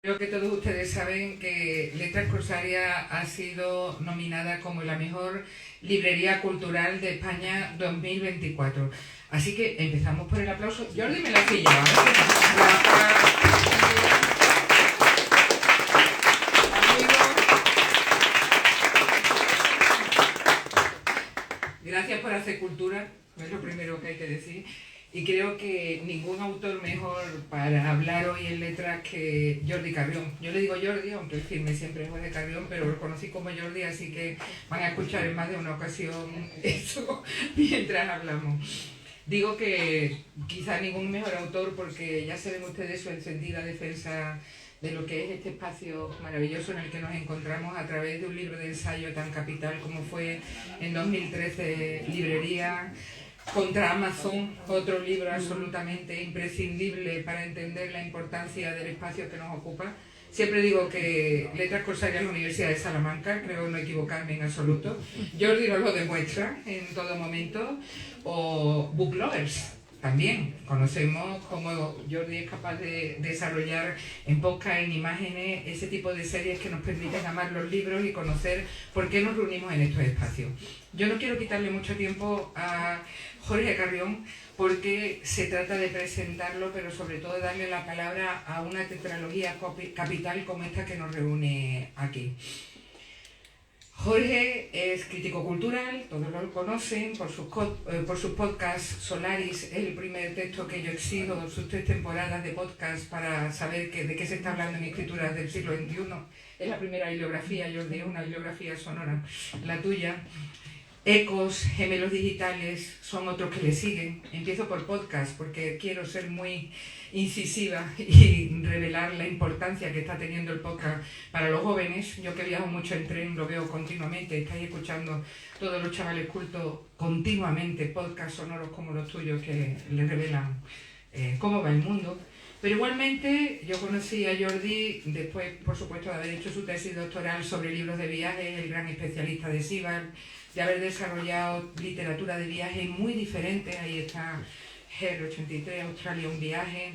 Creo que todos ustedes saben que Letras Corsaria ha sido nominada como la mejor librería cultural de España 2024. Así que empezamos por el aplauso. Jordi me la ha pillado, Gracias por hacer cultura, es lo primero que hay que decir. Y creo que ningún autor mejor para hablar hoy en letras que Jordi Carrión. Yo le digo Jordi, aunque el firme siempre es Jordi Carrión, pero lo conocí como Jordi, así que van a escuchar en más de una ocasión eso mientras hablamos. Digo que quizá ningún mejor autor porque ya saben ustedes su encendida defensa de lo que es este espacio maravilloso en el que nos encontramos a través de un libro de ensayo tan capital como fue en 2013 Librería, contra Amazon, otro libro absolutamente imprescindible para entender la importancia del espacio que nos ocupa. Siempre digo que Letras Corsarias es la Universidad de Salamanca, creo no equivocarme en absoluto. Jordi nos lo demuestra en todo momento. O Book Lovers, también conocemos cómo Jordi es capaz de desarrollar en podcast, en imágenes, ese tipo de series que nos permiten amar los libros y conocer por qué nos reunimos en estos espacios. Yo no quiero quitarle mucho tiempo a Jorge Carrión porque se trata de presentarlo, pero sobre todo darle la palabra a una tetralogía capital como esta que nos reúne aquí. Jorge es crítico cultural, todos lo conocen por sus podcasts. Solaris es el primer texto que yo exijo, sus 3 temporadas de podcast para saber de qué se está hablando en escrituras del siglo XXI. Es la primera bibliografía, Jordi, es una bibliografía sonora, la tuya. Ecos, Gemelos Digitales, son otros que le siguen. Empiezo por podcast porque quiero ser muy incisiva y revelar la importancia que está teniendo el podcast para los jóvenes. Yo que viajo mucho en tren, lo veo continuamente, estáis escuchando todos los chavales cultos continuamente podcasts sonoros como los tuyos que les revelan cómo va el mundo. Pero igualmente yo conocí a Jordi después, por supuesto, de haber hecho su tesis doctoral sobre libros de viajes, el gran especialista de Sivart, de haber desarrollado literatura de viajes muy diferente, ahí está GER 83, Australia un viaje,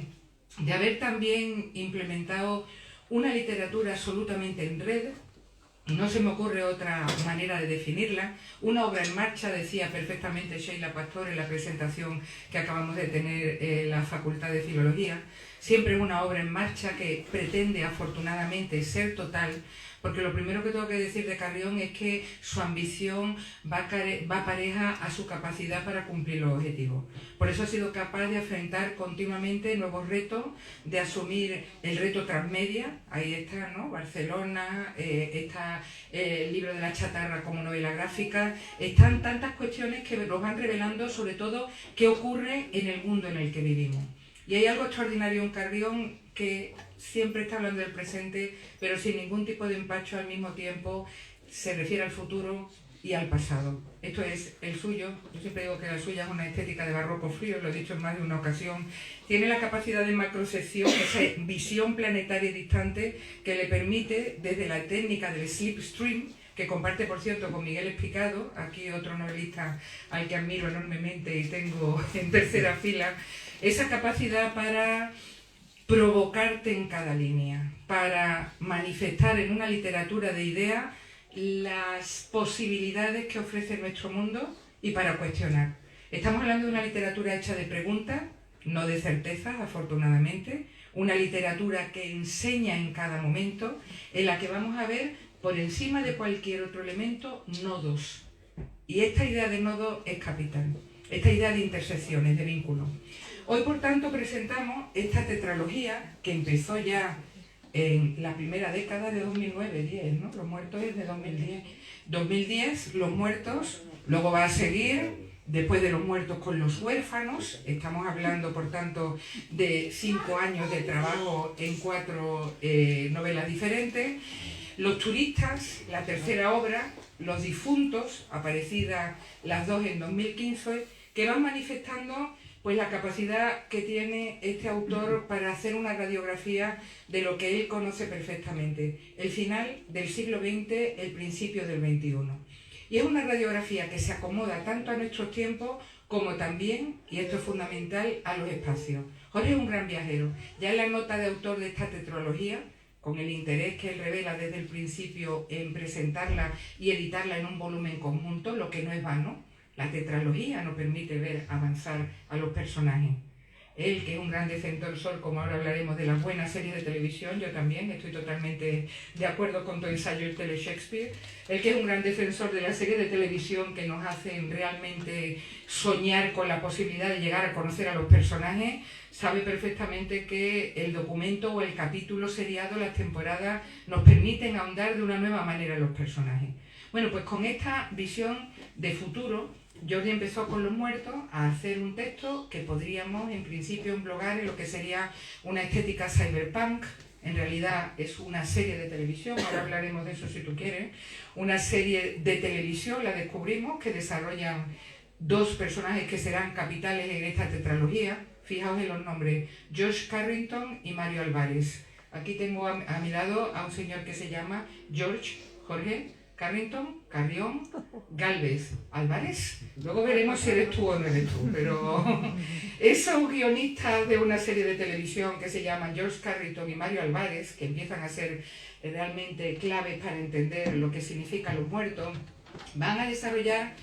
de haber también implementado una literatura absolutamente en red, no se me ocurre otra manera de definirla, una obra en marcha, decía perfectamente Sheila Pastor en la presentación que acabamos de tener en la Facultad de Filología, siempre una obra en marcha que pretende afortunadamente ser total, porque lo primero que tengo que decir de Carrión es que su ambición va pareja a su capacidad para cumplir los objetivos. Por eso ha sido capaz de afrontar continuamente nuevos retos, de asumir el reto transmedia, ahí está, ¿no? Barcelona, está el libro de la chatarra como novela gráfica, están tantas cuestiones que nos van revelando sobre todo qué ocurre en el mundo en el que vivimos. Y hay algo extraordinario en Carrión que siempre está hablando del presente, pero sin ningún tipo de empacho al mismo tiempo, se refiere al futuro y al pasado. Esto es el suyo, yo siempre digo que la suya es una estética de barroco frío, lo he dicho en más de una ocasión. Tiene la capacidad de macrosección, esa visión planetaria y distante que le permite, desde la técnica del slipstream, que comparte, por cierto, con Miguel Explicado, aquí otro novelista al que admiro enormemente y tengo en tercera fila, esa capacidad para provocarte en cada línea, para manifestar en una literatura de ideas las posibilidades que ofrece nuestro mundo y para cuestionar. Estamos hablando de una literatura hecha de preguntas, no de certezas, afortunadamente, una literatura que enseña en cada momento, en la que vamos a ver, por encima de cualquier otro elemento, nodos. Y esta idea de nodo es capital, esta idea de intersecciones, de vínculos. Hoy, por tanto, presentamos esta tetralogía que empezó ya en la primera década de 2009-10, ¿no? Los muertos es de 2010. 2010, Los muertos, luego va a seguir, después de Los muertos con Los huérfanos, estamos hablando, por tanto, de 5 años de trabajo en 4 novelas diferentes. Los turistas, la tercera obra, Los difuntos, aparecidas las 2 en 2015, que van manifestando pues la capacidad que tiene este autor para hacer una radiografía de lo que él conoce perfectamente, el final del siglo XX, el principio del XXI. Y es una radiografía que se acomoda tanto a nuestros tiempos como también, y esto es fundamental, a los espacios. Jorge es un gran viajero. Ya en la nota de autor de esta tetralogía con el interés que él revela desde el principio en presentarla y editarla en un volumen conjunto, lo que no es vano. La tetralogía nos permite ver avanzar a los personajes. Él, que es un gran defensor, como ahora hablaremos, de las buenas series de televisión, yo también estoy totalmente de acuerdo con tu ensayo El Tele Shakespeare. Él, que es un gran defensor de las series de televisión que nos hacen realmente soñar con la posibilidad de llegar a conocer a los personajes, sabe perfectamente que el documento o el capítulo seriado, las temporadas, nos permiten ahondar de una nueva manera en los personajes. Bueno, pues con esta visión de futuro, Jordi empezó con Los Muertos a hacer un texto que podríamos en principio englobar en lo que sería una estética cyberpunk. En realidad es una serie de televisión, ahora hablaremos de eso si tú quieres. Una serie de televisión, la descubrimos, que desarrollan dos personajes que serán capitales en esta tetralogía. Fijaos en los nombres, Josh Carrington y Mario Álvarez. Aquí tengo a mi lado a un señor que se llama Jorge Carrington, Carrión, Gálvez, Álvarez. Luego veremos si eres tú o no eres tú, pero esos guionistas de una serie de televisión que se llaman George Carrington y Mario Álvarez, que empiezan a ser realmente claves para entender lo que significan Los Muertos, van a desarrollar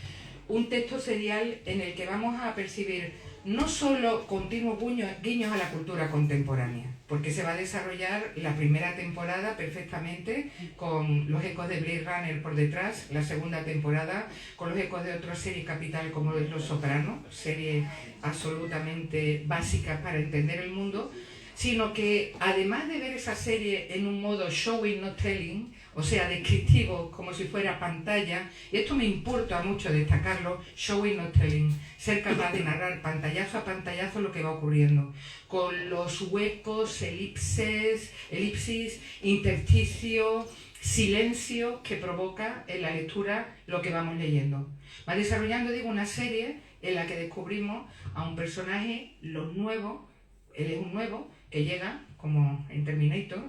un texto serial en el que vamos a percibir no solo continuos guiños a la cultura contemporánea, porque se va a desarrollar la primera temporada perfectamente con los ecos de Blade Runner por detrás, la segunda temporada con los ecos de otra serie capital como Los Sopranos, serie absolutamente básica para entender el mundo, sino que además de ver esa serie en un modo showing not telling, o sea, descriptivo, como si fuera pantalla, y esto me importa mucho destacarlo, showing not telling, ser capaz de narrar pantallazo a pantallazo lo que va ocurriendo, con los huecos, elipsis, intersticio, silencio que provoca en la lectura lo que vamos leyendo. Va desarrollando, digo, una serie en la que descubrimos a un personaje, él es un nuevo, que llega, como en Terminator,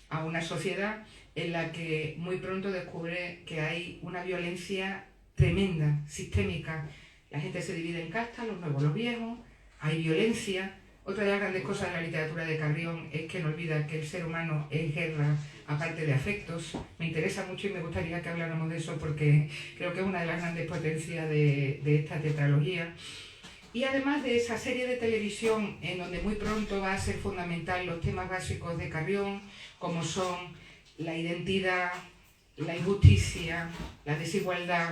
a una sociedad en la que muy pronto descubre que hay una violencia tremenda, sistémica. La gente se divide en castas, los nuevos, los viejos, hay violencia. Otra de las grandes cosas de la literatura de Carrión es que no olvida que el ser humano es guerra, aparte de afectos. Me interesa mucho y me gustaría que habláramos de eso porque creo que es una de las grandes potencias de esta tetralogía. Y además de esa serie de televisión en donde muy pronto va a ser fundamental los temas básicos de Carrión, como son la identidad, la injusticia, la desigualdad,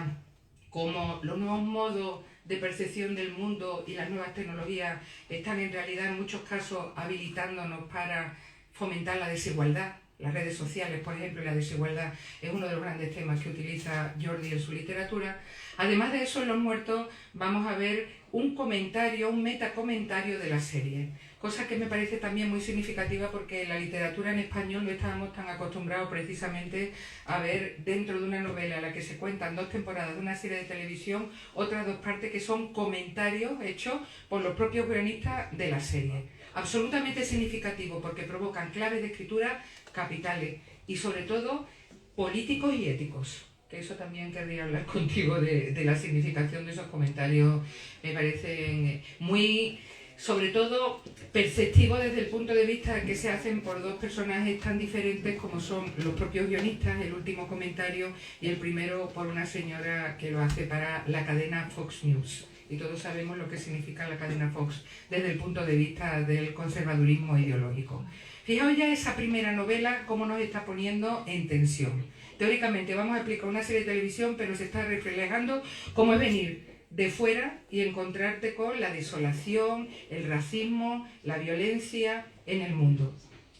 como los nuevos modos de percepción del mundo y las nuevas tecnologías están en realidad en muchos casos habilitándonos para fomentar la desigualdad. Las redes sociales, por ejemplo, y la desigualdad es uno de los grandes temas que utiliza Jordi en su literatura. Además de eso, en Los Muertos vamos a ver un comentario, un metacomentario de la serie, cosa que me parece también muy significativa porque en la literatura en español no estábamos tan acostumbrados precisamente a ver dentro de una novela en la que se cuentan dos temporadas de una serie de televisión, otras dos partes que son comentarios hechos por los propios guionistas de la serie. Absolutamente significativo porque provocan claves de escritura capitales y sobre todo políticos y éticos. Que eso también querría hablar contigo de la significación de esos comentarios. Me parecen muy, sobre todo, perceptivos desde el punto de vista que se hacen por dos personajes tan diferentes como son los propios guionistas, el último comentario y el primero por una señora que lo hace para la cadena Fox News. Y todos sabemos lo que significa la cadena Fox desde el punto de vista del conservadurismo ideológico. Fijaos ya esa primera novela cómo nos está poniendo en tensión. Teóricamente vamos a explicar una serie de televisión, pero se está reflejando cómo es venir de fuera y encontrarte con la desolación, el racismo, la violencia en el mundo.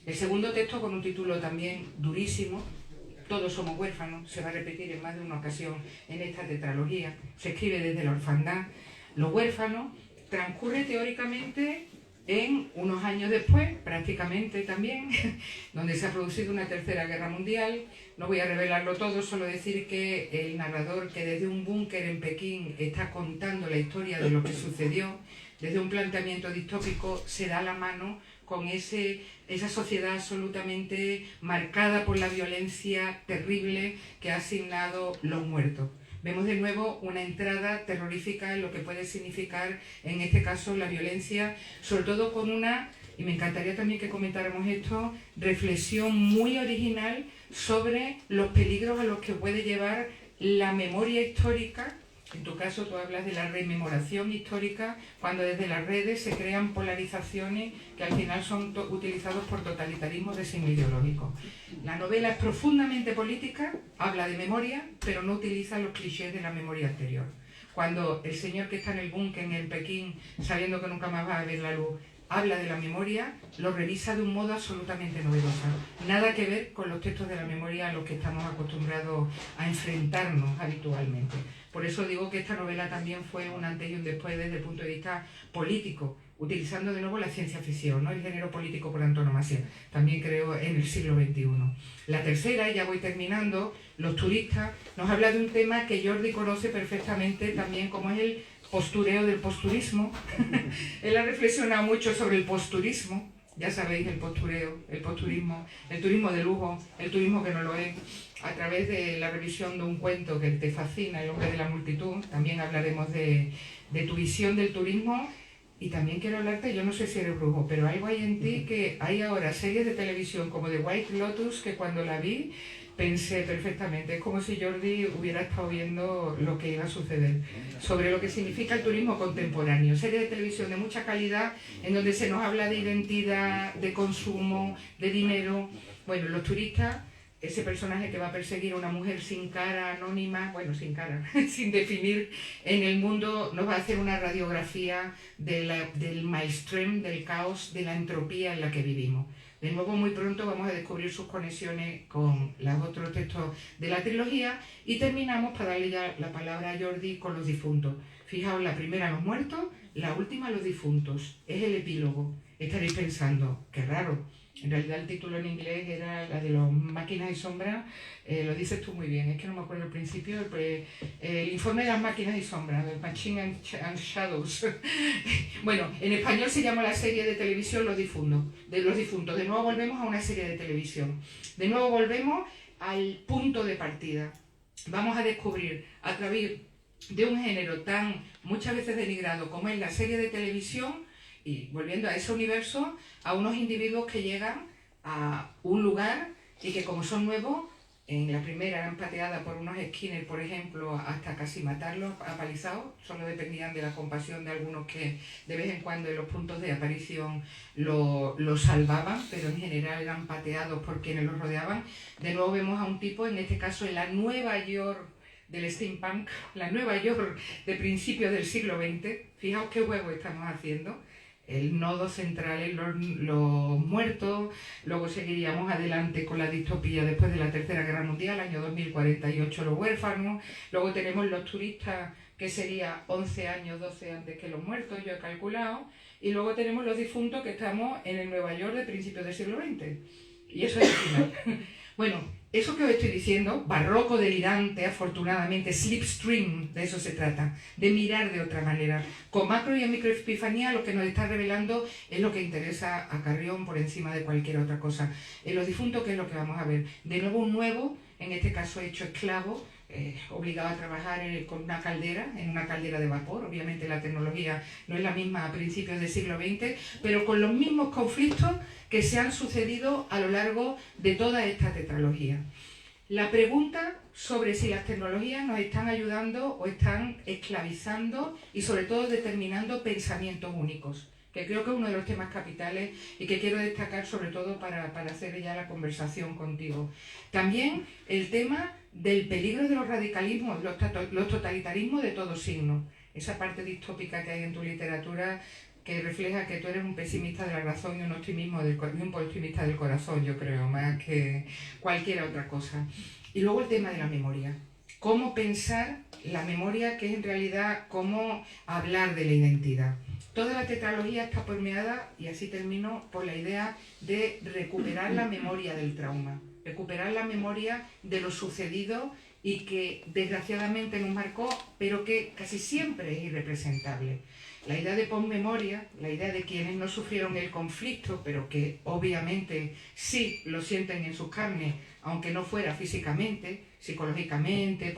El segundo texto, con un título también durísimo, Todos somos huérfanos, se va a repetir en más de una ocasión en esta tetralogía, se escribe desde la orfandad. Los huérfanos transcurre teóricamente en unos años después, prácticamente también, donde se ha producido una tercera guerra mundial. No voy a revelarlo todo, solo decir que el narrador, que desde un búnker en Pekín está contando la historia de lo que sucedió, desde un planteamiento distópico, se da la mano con esa sociedad absolutamente marcada por la violencia terrible que ha asignado Los Muertos. Vemos de nuevo una entrada terrorífica en lo que puede significar, en este caso, la violencia, sobre todo con una y me encantaría también que comentáramos esto, reflexión muy original sobre los peligros a los que puede llevar la memoria histórica. En tu caso tú hablas de la rememoración histórica, cuando desde las redes se crean polarizaciones que al final son utilizados por totalitarismos de signo ideológico. La novela es profundamente política, habla de memoria, pero no utiliza los clichés de la memoria anterior. Cuando el señor que está en el búnker, en el Pekín, sabiendo que nunca más va a ver la luz, habla de la memoria, lo revisa de un modo absolutamente novedoso. Nada que ver con los textos de la memoria a los que estamos acostumbrados a enfrentarnos habitualmente. Por eso digo que esta novela también fue un antes y un después desde el punto de vista político, utilizando de nuevo la ciencia ficción, ¿no? El género político por antonomasia, también creo en el siglo XXI. La tercera, y ya voy terminando, los turistas, nos habla de un tema que Jordi conoce perfectamente también, como es el postureo del posturismo. Él ha reflexionado mucho sobre el posturismo, ya sabéis, el postureo, el posturismo, el turismo de lujo, el turismo que no lo es, a través de la revisión de un cuento que te fascina, El hombre de la multitud. También hablaremos de tu visión del turismo. Y también quiero hablarte, yo no sé si eres brujo, pero algo hay en ti que hay ahora series de televisión como The White Lotus, que cuando la vi pensé perfectamente, es como si Jordi hubiera estado viendo lo que iba a suceder, sobre lo que significa el turismo contemporáneo. Series de televisión de mucha calidad, en donde se nos habla de identidad, de consumo, de dinero. Bueno, los turistas, ese personaje que va a perseguir a una mujer sin cara, anónima, bueno, sin cara, sin definir en el mundo, nos va a hacer una radiografía del maelstrom, del caos, de la entropía en la que vivimos. De nuevo, muy pronto vamos a descubrir sus conexiones con los otros textos de la trilogía y terminamos, para darle ya la palabra a Jordi, con los difuntos. Fijaos, la primera, los muertos, la última, los difuntos. Es el epílogo. Estaréis pensando, qué raro. En realidad el título en inglés era la de los máquinas y sombras, lo dices tú muy bien, es que no me acuerdo el principio, el informe de las máquinas y sombras, el Machine and Shadows. Bueno, en español se llama la serie de televisión Los Difuntos. De nuevo volvemos a una serie de televisión. De nuevo volvemos al punto de partida. Vamos a descubrir a través de un género tan muchas veces denigrado como es la serie de televisión, y volviendo a ese universo, a unos individuos que llegan a un lugar y que, como son nuevos, en la primera eran pateadas por unos skinner, por ejemplo, hasta casi matarlos apalizados. Solo dependían de la compasión de algunos que de vez en cuando en los puntos de aparición lo salvaban, pero en general eran pateados por quienes los rodeaban. De nuevo vemos a un tipo, en este caso en la Nueva York del steampunk, la Nueva York de principios del siglo XX. Fijaos qué juego estamos haciendo. El nodo central es los muertos, luego seguiríamos adelante con la distopía después de la Tercera Guerra Mundial, año 2048, los huérfanos, luego tenemos los turistas, que sería 11 años, 12 antes que los muertos, yo he calculado, y luego tenemos los difuntos, que estamos en el Nueva York de principios del siglo XX. Y eso es el final. Bueno, eso que os estoy diciendo, barroco, delirante, afortunadamente, slipstream, de eso se trata, de mirar de otra manera. Con macro y microepifanía lo que nos está revelando es lo que interesa a Carrión por encima de cualquier otra cosa. En los difuntos, ¿qué es lo que vamos a ver? De nuevo un nuevo, en este caso hecho esclavo, obligado a trabajar con una caldera, en una caldera de vapor. Obviamente la tecnología no es la misma a principios del siglo XX, pero con los mismos conflictos que se han sucedido a lo largo de toda esta tetralogía. La pregunta sobre si las tecnologías nos están ayudando o están esclavizando y sobre todo determinando pensamientos únicos, que creo que es uno de los temas capitales y que quiero destacar sobre todo para hacer ya la conversación contigo. También el tema del peligro de los radicalismos, los totalitarismos de todo signo, esa parte distópica que hay en tu literatura que refleja que tú eres un pesimista de la razón y un optimista del corazón, yo creo, más que cualquier otra cosa. Y luego el tema de la memoria. Cómo pensar la memoria, que es en realidad cómo hablar de la identidad. Toda la tetralogía está permeada, y así termino, por la idea de recuperar la memoria del trauma, recuperar la memoria de lo sucedido y que desgraciadamente nos marcó, pero que casi siempre es irrepresentable. La idea de posmemoria, la idea de quienes no sufrieron el conflicto, pero que obviamente sí lo sienten en sus carnes, aunque no fuera físicamente, psicológicamente,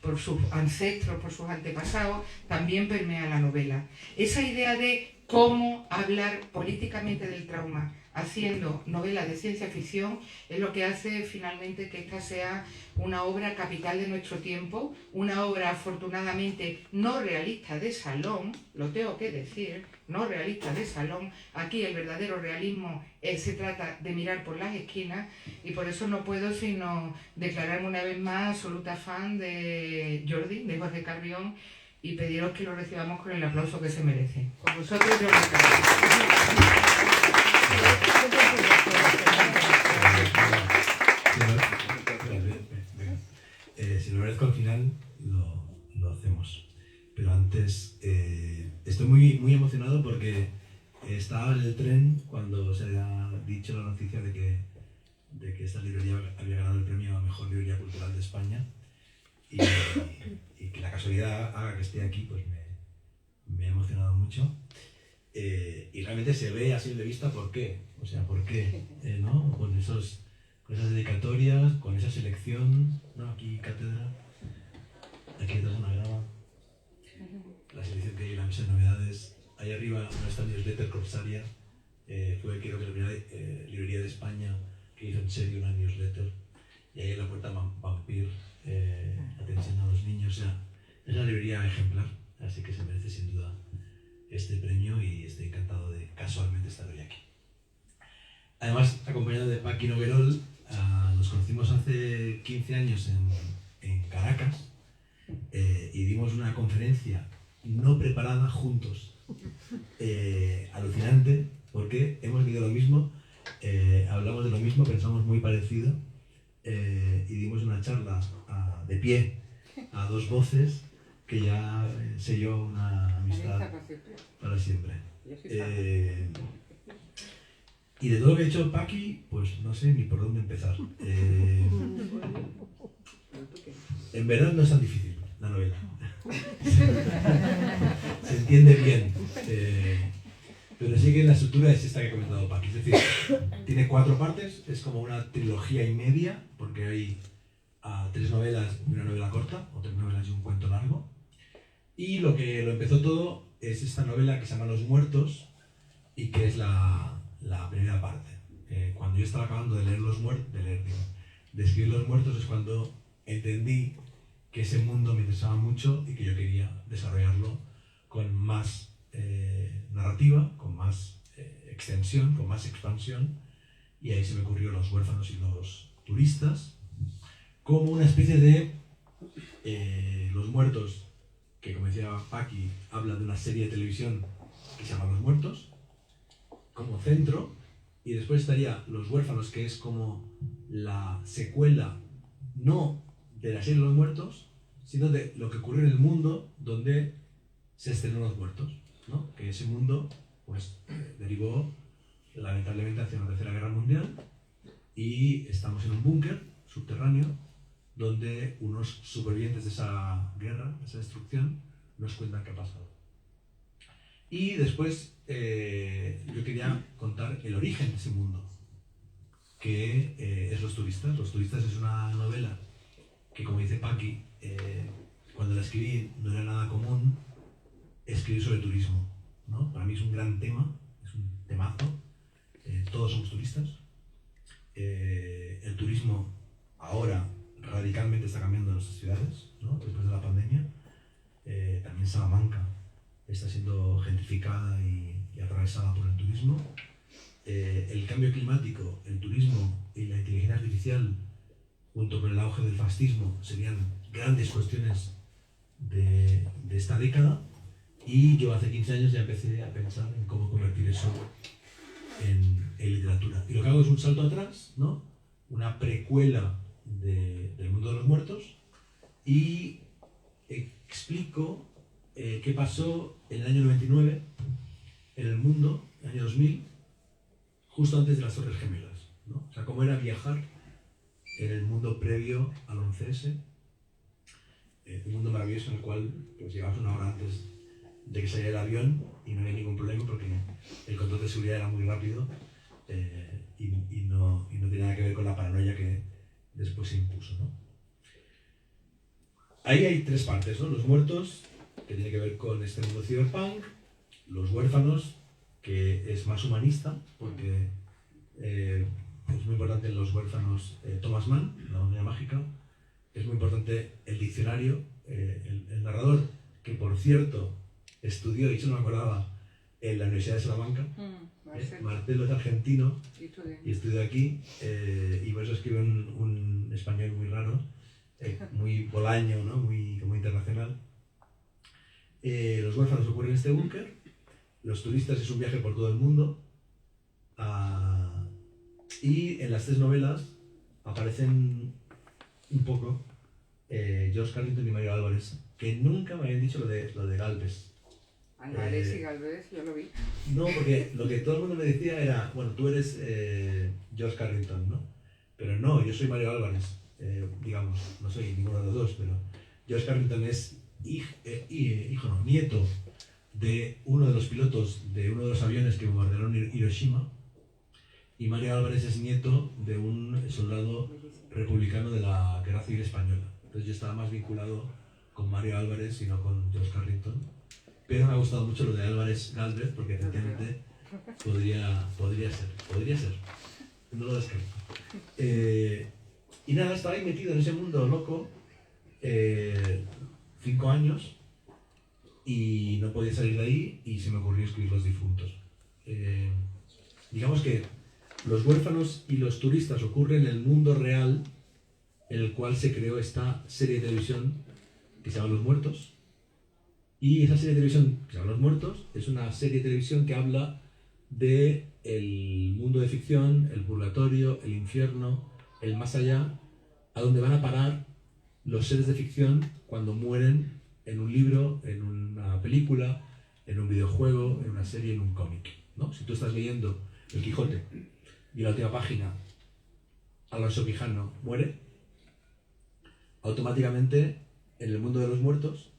por sus ancestros, por sus antepasados, también permea la novela. Esa idea de cómo hablar políticamente del trauma haciendo novela de ciencia ficción es lo que hace finalmente que esta sea una obra capital de nuestro tiempo, una obra afortunadamente no realista de salón, lo tengo que decir, no realista de salón. Aquí el verdadero realismo se trata de mirar por las esquinas, y por eso no puedo sino declararme una vez más absoluta fan de Jordi, de Jorge Carrión, y pediros que lo recibamos con el aplauso que se merece. Con vosotros, Jordi Carrión. Si lo agradezco al final, lo hacemos. Pero antes, estoy muy emocionado porque estaba en el tren cuando se había dicho la noticia de que esta librería había ganado el premio a Mejor Librería Cultural de España, y que la casualidad haga que esté aquí, pues me ha emocionado mucho. Y realmente se ve así de vista por qué, o sea, por qué, ¿no? Con esas dedicatorias, con esa selección, ¿no? Aquí cátedra, aquí detrás una grava, la selección que hay en la mesa de novedades, ahí arriba no está newsletter Corsaria, fue creo que la primera librería de España que hizo en serio una newsletter, y ahí en la puerta Vampir, atención a los niños, o sea, es una librería ejemplar, así que se merece sin duda este premio, y estoy encantado de casualmente estar hoy aquí. Además, acompañado de Paqui Noguerol, nos conocimos hace 15 años en Caracas, y dimos una conferencia no preparada juntos, alucinante, porque hemos vivido lo mismo, hablamos de lo mismo, pensamos muy parecido, y dimos una charla de pie, a dos voces, que ya selló una amistad para siempre. Y de todo lo que ha hecho Paqui, pues no sé ni por dónde empezar. En verdad no es tan difícil la novela. Se entiende bien. Pero sí que la estructura es esta que ha comentado Paqui. Es decir, tiene 4 partes, es como una trilogía y media, porque hay 3 novelas y una novela corta, o 3 novelas y un cuento largo. Y lo que lo empezó todo es esta novela que se llama Los Muertos, y que es la primera parte. Cuando yo estaba acabando de leer de escribir Los Muertos, es cuando entendí que ese mundo me interesaba mucho y que yo quería desarrollarlo con más narrativa, con más extensión, con más expansión, y ahí se me ocurrió Los Huérfanos y los Turistas, como una especie de Los Muertos, que como decía Paqui, habla de una serie de televisión que se llama Los Muertos, como centro, y después estaría Los Huérfanos, que es como la secuela, no de la serie Los Muertos, sino de lo que ocurrió en el mundo donde se estrenó Los Muertos, ¿no? Que ese mundo pues derivó lamentablemente hacia la Tercera Guerra Mundial, y estamos en un búnker subterráneo donde unos supervivientes de esa guerra, de esa destrucción, nos cuentan qué ha pasado. Y después yo quería contar el origen de ese mundo, que es Los Turistas. Los Turistas es una novela que, como dice Paqui, cuando la escribí no era nada común escribir sobre turismo, ¿no? Para mí es un gran tema, es un temazo. Todos somos turistas. El turismo ahora radicalmente está cambiando en nuestras ciudades, ¿no? Después de la pandemia. También Salamanca está siendo gentrificada y atravesada por el turismo. El cambio climático, el turismo y la inteligencia artificial, junto con el auge del fascismo, serían grandes cuestiones de esta década, y yo hace 15 años ya empecé a pensar en cómo convertir eso en literatura. Y lo que hago es un salto atrás, ¿no? Una precuela del mundo de los muertos, y explico qué pasó en el año 99 en el mundo, en el año 2000, justo antes de las Torres Gemelas, ¿no? O sea, cómo era viajar en el mundo previo al 11S, un mundo maravilloso en el cual pues, llegabas una hora antes de que saliera el avión y no había ningún problema porque el control de seguridad era muy rápido, y no tenía nada que ver con la paranoia que después se impuso, ¿no? Ahí hay 3 partes, ¿no? Los Muertos, que tiene que ver con este mundo cyberpunk; Los huérfanos, que es más humanista, porque es muy importante en los huérfanos Thomas Mann, la montaña mágica, es muy importante el diccionario, el narrador, que por cierto estudió, y eso no me acordaba, en la Universidad de Salamanca. Marcelo es argentino y estudió aquí, y por eso escribe un español muy raro, muy bolaño, ¿no? Muy internacional. Los huérfanos ocurren en este búnker, los turistas es un viaje por todo el mundo, y en las 3 novelas aparecen un poco George Carrington y Mario Álvarez, que nunca me habían dicho lo de Galvez. Álvarez y Galvez, yo lo vi. No, porque lo que todo el mundo me decía era, bueno, tú eres George Carrington, ¿no? Pero no, yo soy Mario Álvarez, digamos, no soy ninguno de los dos, pero George Carrington es nieto de uno de los pilotos de uno de los aviones que bombardearon Hiroshima, y Mario Álvarez es nieto de un soldado republicano de la Guerra Civil Española. Entonces yo estaba más vinculado con Mario Álvarez y no con George Carrington. Pero me ha gustado mucho lo de Álvarez Galvez, porque efectivamente podría ser. No lo descarto. Y nada, estaba ahí metido en ese mundo loco 5 años y no podía salir de ahí, y se me ocurrió escribir Los difuntos. Digamos que Los huérfanos y los turistas ocurren en el mundo real en el cual se creó esta serie de televisión que se llama Los Muertos. Y esa serie de televisión que se llama Los Muertos es una serie de televisión que habla de el mundo de ficción, el purgatorio, el infierno, el más allá, a donde van a parar los seres de ficción cuando mueren en un libro, en una película, en un videojuego, en una serie, en un cómic, ¿no? Si tú estás leyendo El Quijote y en la última página Alonso Quijano muere, automáticamente en el mundo de los muertos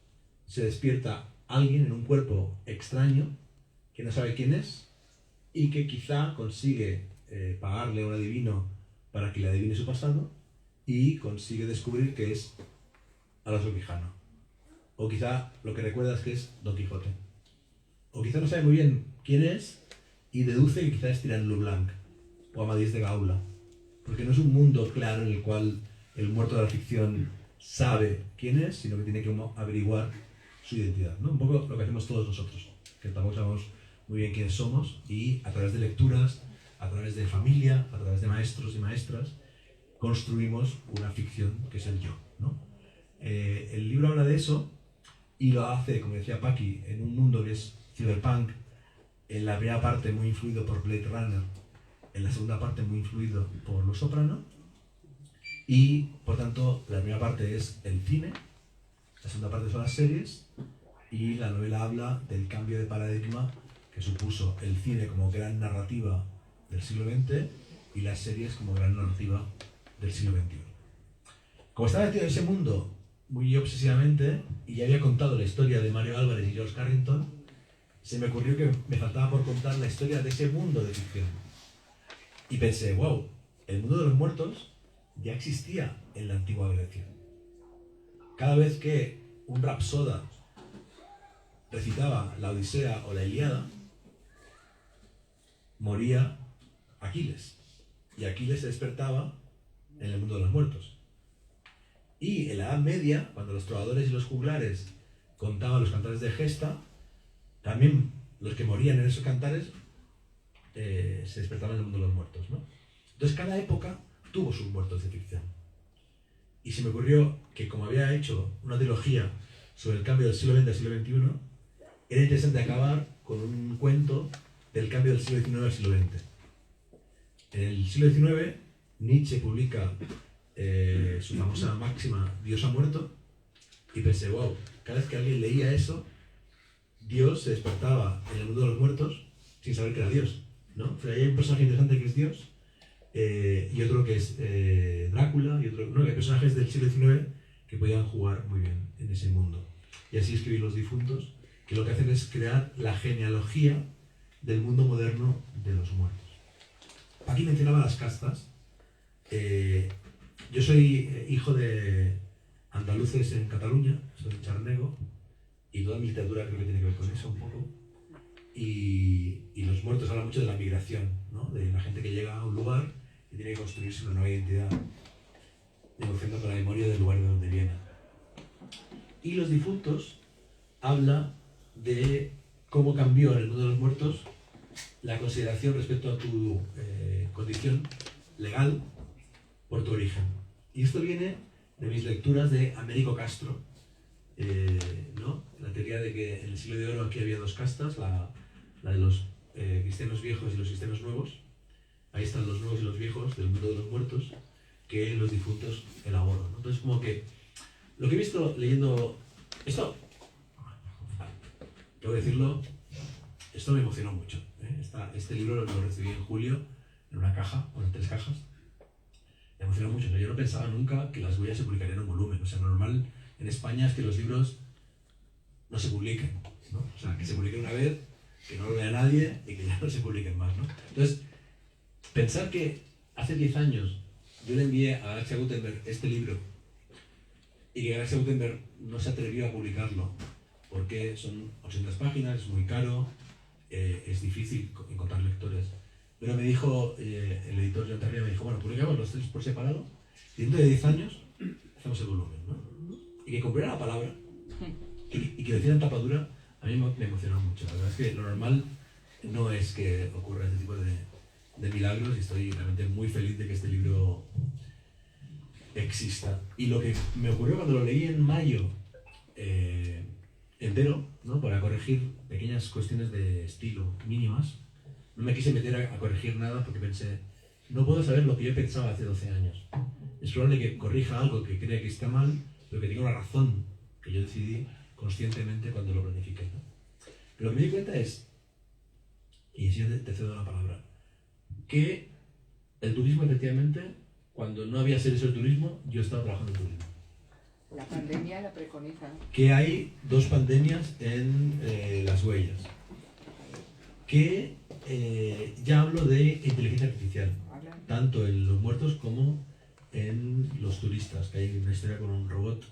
se despierta alguien en un cuerpo extraño que no sabe quién es y que quizá consigue pagarle a un adivino para que le adivine su pasado, y consigue descubrir que es Alonso Quijano. O quizá lo que recuerda es que es Don Quijote. O quizá no sabe muy bien quién es y deduce que quizá es Tirán Leblanc o Amadís de Gaula. Porque no es un mundo claro en el cual el muerto de la ficción sabe quién es, sino que tiene que averiguar su identidad, ¿no? Un poco lo que hacemos todos nosotros, que tampoco sabemos muy bien quiénes somos, y a través de lecturas, a través de familia, a través de maestros y maestras, construimos una ficción que es el yo, ¿no? El libro habla de eso y lo hace, como decía Paqui, en un mundo que es cyberpunk, en la primera parte muy influido por Blade Runner, en la segunda parte muy influido por Los Soprano, y por tanto la primera parte es el cine, la segunda parte son las series, y la novela habla del cambio de paradigma que supuso el cine como gran narrativa del siglo XX y las series como gran narrativa del siglo XXI. Como estaba metido en ese mundo muy obsesivamente y ya había contado la historia de Mario Álvarez y George Carrington, se me ocurrió que me faltaba por contar la historia de ese mundo de ficción. Y pensé, wow, el mundo de los muertos ya existía en la antigua Grecia. Cada vez que un rapsoda recitaba la Odisea o la Ilíada, moría Aquiles. Y Aquiles se despertaba en el mundo de los muertos. Y en la Edad Media, cuando los trovadores y los juglares contaban los cantares de gesta, también los que morían en esos cantares se despertaban en el mundo de los muertos, ¿no? Entonces cada época tuvo sus muertos de ficción. Y se me ocurrió que, como había hecho una trilogía sobre el cambio del siglo XX al siglo XXI, era interesante acabar con un cuento del cambio del siglo XIX al siglo XX. En el siglo XIX, Nietzsche publica su famosa máxima Dios ha muerto, y pensé, wow, cada vez que alguien leía eso, Dios se despertaba en el mundo de los muertos sin saber que era Dios, ¿no? Pero hay un personaje interesante que es Dios, y otro que es Drácula, y otro, ¿no? Hay personajes del siglo XIX que podían jugar muy bien en ese mundo. Y así escribí Los difuntos, que lo que hacen es crear la genealogía del mundo moderno de los muertos. Aquí mencionaba las castas. Yo soy hijo de andaluces en Cataluña, soy charnego, y toda mi literatura creo que tiene que ver con eso un poco. y los muertos habla mucho de la migración, ¿no? De la gente que llega a un lugar y tiene que construirse una nueva identidad, negociando con la memoria del lugar de donde viene. Y los difuntos habla de cómo cambió en el mundo de los muertos la consideración respecto a tu condición legal por tu origen. Y esto viene de mis lecturas de Américo Castro, ¿no? La teoría de que en el siglo de oro aquí había dos castas, la de los cristianos viejos y los cristianos nuevos. Ahí están los nuevos y los viejos del mundo de los muertos, que los difuntos elaboran, ¿no? Entonces, como que lo que he visto leyendo esto, tengo que decirlo, esto me emocionó mucho, ¿eh? Este libro lo recibí en julio en una caja, o en 3 cajas. Me emocionó mucho. O sea, yo no pensaba nunca que las huellas se publicarían en volumen. O sea, normal en España es que los libros no se publiquen, ¿no? O sea, que se publiquen una vez, que no lo lea nadie y que ya no se publiquen más, ¿no? Entonces, pensar que hace 10 años yo le envié a Galaxia Gutenberg este libro y que Galaxia Gutenberg no se atrevió a publicarlo porque son 800 páginas, es muy caro, es difícil encontrar lectores. Pero me dijo, el editor John Tarria me dijo, bueno, publicamos los 3 por separado y dentro de 10 años hacemos el volumen, ¿no? Y que cumpliera la palabra y que lo hicieran tapadura, a mí me emocionó mucho. La verdad es que lo normal no es que ocurra este tipo de milagros y estoy realmente muy feliz de que este libro exista. Y lo que me ocurrió cuando lo leí en mayo entero, ¿no? Para corregir pequeñas cuestiones de estilo mínimas, no me quise meter a corregir nada porque pensé, no puedo saber lo que yo pensaba hace 12 años. Es probable que corrija algo que crea que está mal, pero que tenga una razón que yo decidí conscientemente cuando lo planifiqué, ¿no? Pero lo que me di cuenta es, y si yo te cedo la palabra, que el turismo efectivamente, cuando no había series del turismo, yo estaba trabajando en turismo. La pandemia la preconiza. Que hay 2 pandemias en las huellas. Que ya hablo de inteligencia artificial, tanto en los muertos como en los turistas, que hay una historia con un robot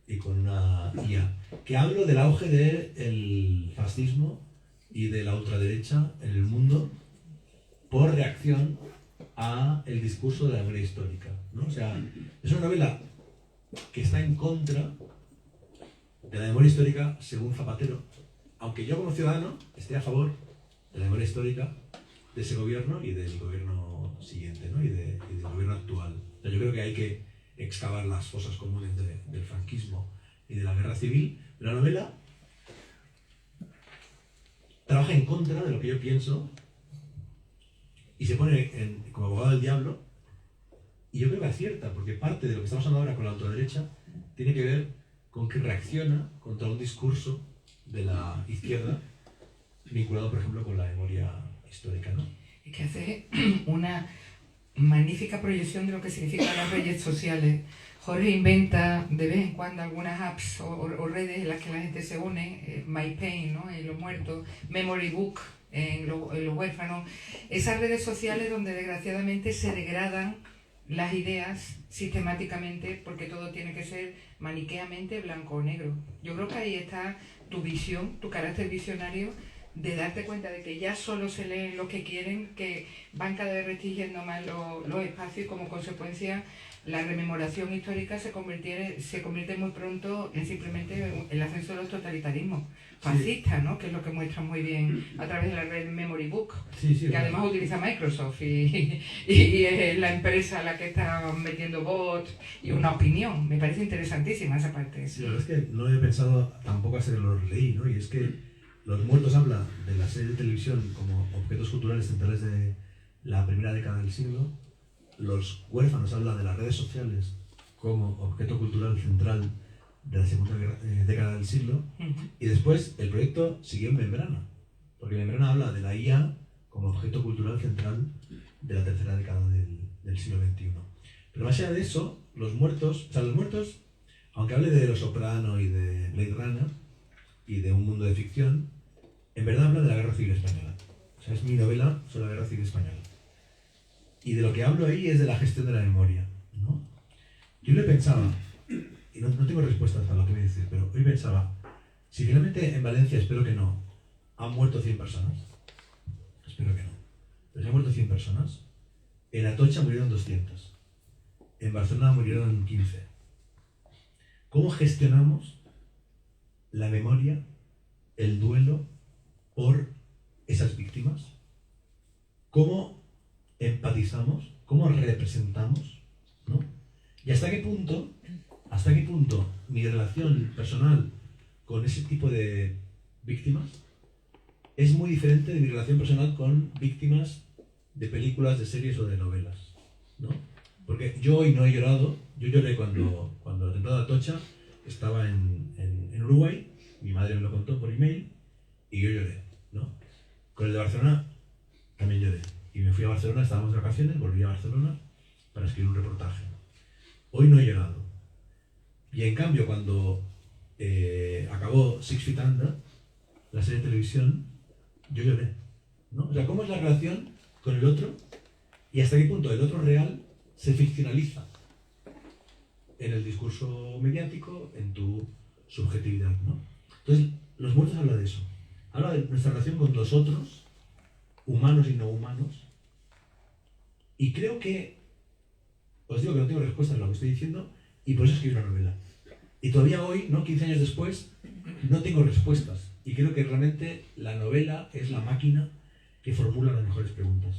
y con una IA. Que hablo del auge del fascismo y de la ultraderecha en el mundo por reacción a el discurso de la memoria histórica, ¿no? O sea, es una novela que está en contra de la memoria histórica según Zapatero, aunque yo como ciudadano esté a favor de la memoria histórica de ese gobierno y del gobierno siguiente, ¿no? y del gobierno actual. O sea, yo creo que hay que excavar las fosas comunes del franquismo y de la guerra civil. La novela trabaja en contra de lo que yo pienso y se pone como abogado del diablo, y yo creo que acierta, porque parte de lo que estamos hablando ahora con la ultraderecha tiene que ver con que reacciona contra un discurso de la izquierda vinculado, por ejemplo, con la memoria histórica, ¿no? Es que hace una magnífica proyección de lo que significan las redes sociales. Jorge inventa de vez en cuando algunas apps o redes en las que la gente se une, MyPain, ¿no? En los muertos, Memory Book en los huérfanos, esas redes sociales donde desgraciadamente se degradan las ideas sistemáticamente porque todo tiene que ser maniqueamente blanco o negro. Yo creo que ahí está tu visión, tu carácter visionario, de darte cuenta de que ya solo se leen los que quieren, que van cada vez restringiendo más los espacios y como consecuencia la rememoración histórica se convierte muy pronto en simplemente el ascenso de los totalitarismos fascistas, ¿no? Que es lo que muestran muy bien a través de la red Memory Book, que además utiliza Microsoft y es la empresa la que está metiendo bots y una opinión. Me parece interesantísima esa parte. Sí, la verdad es que no he pensado tampoco hasta que lo leí, ¿no? Y es que Los Muertos habla de la serie de televisión como objetos culturales centrales de la primera década del siglo. Los Huérfanos habla de las redes sociales como objeto cultural central de la segunda década del siglo. Y después el proyecto siguió en Membrana, porque Membrana habla de la IA como objeto cultural central de la tercera década del siglo XXI. Pero más allá de eso, Los Muertos, aunque hable de Los Soprano y de Blade Runner y de un mundo de ficción, en verdad habla de la Guerra Civil Española. O sea, es mi novela sobre la Guerra Civil Española. Y de lo que hablo ahí es de la gestión de la memoria, ¿no? Yo le pensaba, y no tengo respuestas a lo que me dices, pero hoy pensaba, si finalmente en Valencia, espero que no, han muerto 100 personas. Espero que no. Pero se han muerto 100 personas. En Atocha murieron 200. En Barcelona murieron 15. ¿Cómo gestionamos la memoria, el duelo por esas víctimas? ¿Cómo empatizamos? ¿Cómo representamos? ¿No? ¿Y hasta qué punto mi relación personal con ese tipo de víctimas es muy diferente de mi relación personal con víctimas de películas, de series o de novelas, ¿no? Porque yo hoy no he llorado. Yo lloré cuando el atentado de Atocha estaba en Uruguay, mi madre me lo contó por email y yo lloré, ¿no? Con el de Barcelona también lloré. Y me fui a Barcelona, estábamos de vacaciones, volví a Barcelona para escribir un reportaje. Hoy no he llorado. Y en cambio, cuando acabó Six Feet Under, la serie de televisión, yo lloré, ¿no? O sea, ¿cómo es la relación con el otro y hasta qué punto el otro real se ficcionaliza en el discurso mediático, en tu subjetividad, ¿no? Entonces, Los Muertos habla de eso. Habla de nuestra relación con los otros, humanos y no humanos. Y creo que, os digo que no tengo respuesta a lo que estoy diciendo, y por eso escribí una novela. Y todavía hoy, ¿no? 15 años después, no tengo respuestas. Y creo que realmente la novela es la máquina que formula las mejores preguntas.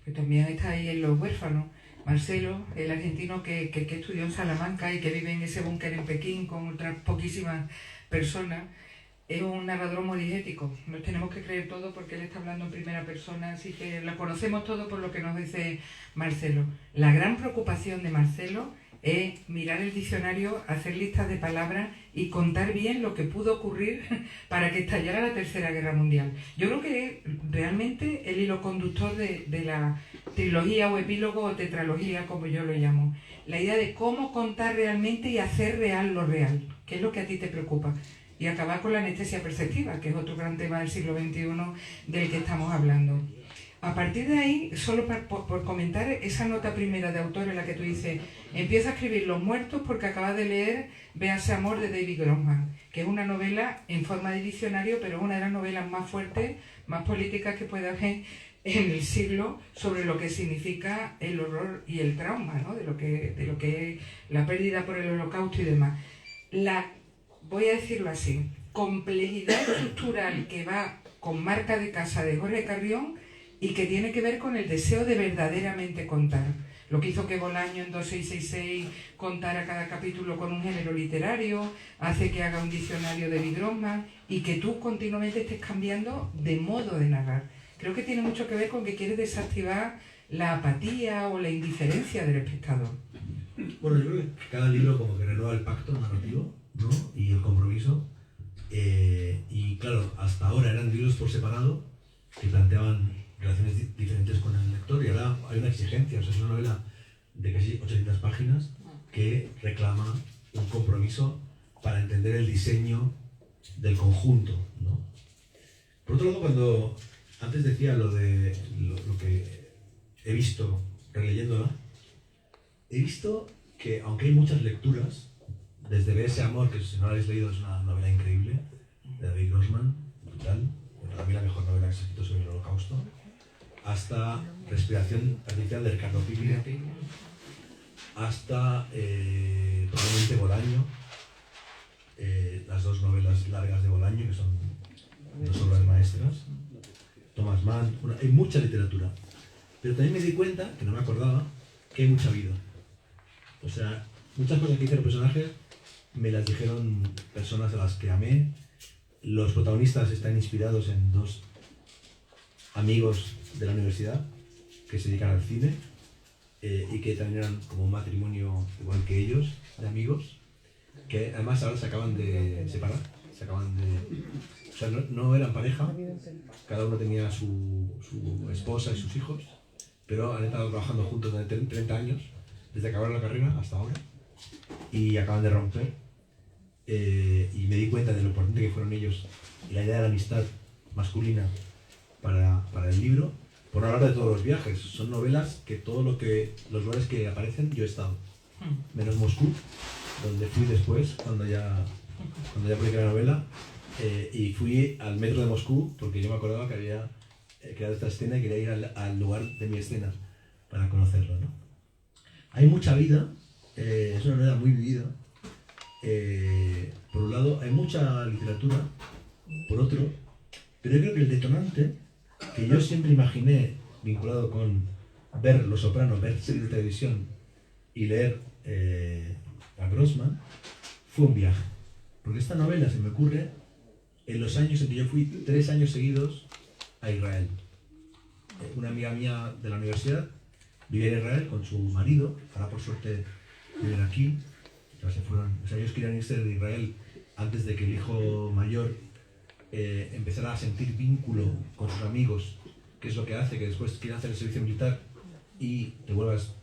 Que también está ahí en Los Huérfanos. Marcelo, el argentino que estudió en Salamanca y que vive en ese búnker en Pekín con otras poquísimas personas, es un narrador homodigético. Nos tenemos que creer todo porque él está hablando en primera persona, así que la conocemos todo por lo que nos dice Marcelo. La gran preocupación de Marcelo es mirar el diccionario, hacer listas de palabras y contar bien lo que pudo ocurrir para que estallara la Tercera Guerra Mundial. Yo creo que es realmente el hilo conductor de la trilogía o epílogo o tetralogía, como yo lo llamo. La idea de cómo contar realmente y hacer real lo real, que es lo que a ti te preocupa. Y acabar con la anestesia perceptiva, que es otro gran tema del siglo XXI del que estamos hablando. A partir de ahí, solo por comentar esa nota primera de autor en la que tú dices, empieza a escribir Los Muertos porque acabas de leer Véase Amor de David Grossman, que es una novela en forma de diccionario, pero es una de las novelas más fuertes, más políticas que puede haber en el siglo sobre lo que significa el horror y el trauma, ¿no? de lo que es la pérdida por el holocausto y demás. Voy a decirlo así, complejidad estructural que va con Marca de Casa de Jorge Carrión y que tiene que ver con el deseo de verdaderamente contar. Lo que hizo que Bolaño en 2666 contara cada capítulo con un género literario, hace que haga un diccionario de David Grossman y que tú continuamente estés cambiando de modo de narrar. Creo que tiene mucho que ver con que quieres desactivar la apatía o la indiferencia del espectador. Bueno, yo creo que cada libro como que renueva el pacto narrativo, ¿no? Y el compromiso. Y claro, hasta ahora eran libros por separado que planteaban relaciones diferentes con el lector y ahora hay una exigencia. O sea, es una novela de casi 800 páginas que reclama un compromiso para entender el diseño del conjunto, ¿no? Por otro lado, antes decía lo que he visto releyéndola, he visto que aunque hay muchas lecturas, desde Véase Amor, que si no la habéis leído es una novela increíble, de David Grossman, brutal, para mí la mejor novela que se ha escrito sobre el Holocausto, hasta Respiración Artificial de Ricardo Piglia, hasta probablemente Bolaño, las dos novelas largas de Bolaño, que son dos obras maestras, Thomas Mann, hay mucha literatura. Pero también me di cuenta, que no me acordaba, que hay mucha vida. O sea, muchas cosas que hicieron personajes me las dijeron personas a las que amé. Los protagonistas están inspirados en dos amigos de la universidad que se dedican al cine y que también eran como un matrimonio igual que ellos, de amigos, que además ahora se acaban de separar, o sea, no eran pareja, cada uno tenía su esposa y sus hijos, pero han estado trabajando juntos durante 30 años, desde acabar la carrera hasta ahora, y acaban de romper. Y me di cuenta de lo importante que fueron ellos y la idea de la amistad masculina para el libro, por hablar de todos los viajes. Son novelas que los lugares que aparecen yo he estado, menos Moscú, donde fui después, cuando ya publiqué la novela, y fui al metro de Moscú porque yo me acordaba que había creado esta escena y quería ir al lugar de mi escena para conocerlo, ¿no? Hay mucha vida, es una novela muy vivida. Por un lado, hay mucha literatura, por otro, pero yo creo que el detonante que yo siempre imaginé vinculado con ver Los Sopranos, ver series de televisión y leer a Grossman fue un viaje. Porque esta novela se me ocurre en los años en que yo fui 3 años seguidos a Israel. Una amiga mía de la universidad vivía en Israel con su marido, ahora por suerte viven aquí. Ya se fueron, o sea, ellos querían irse de Israel antes de que el hijo mayor empezara a sentir vínculo con sus amigos, que es lo que hace que después quiera hacer el servicio militar y te vuelvas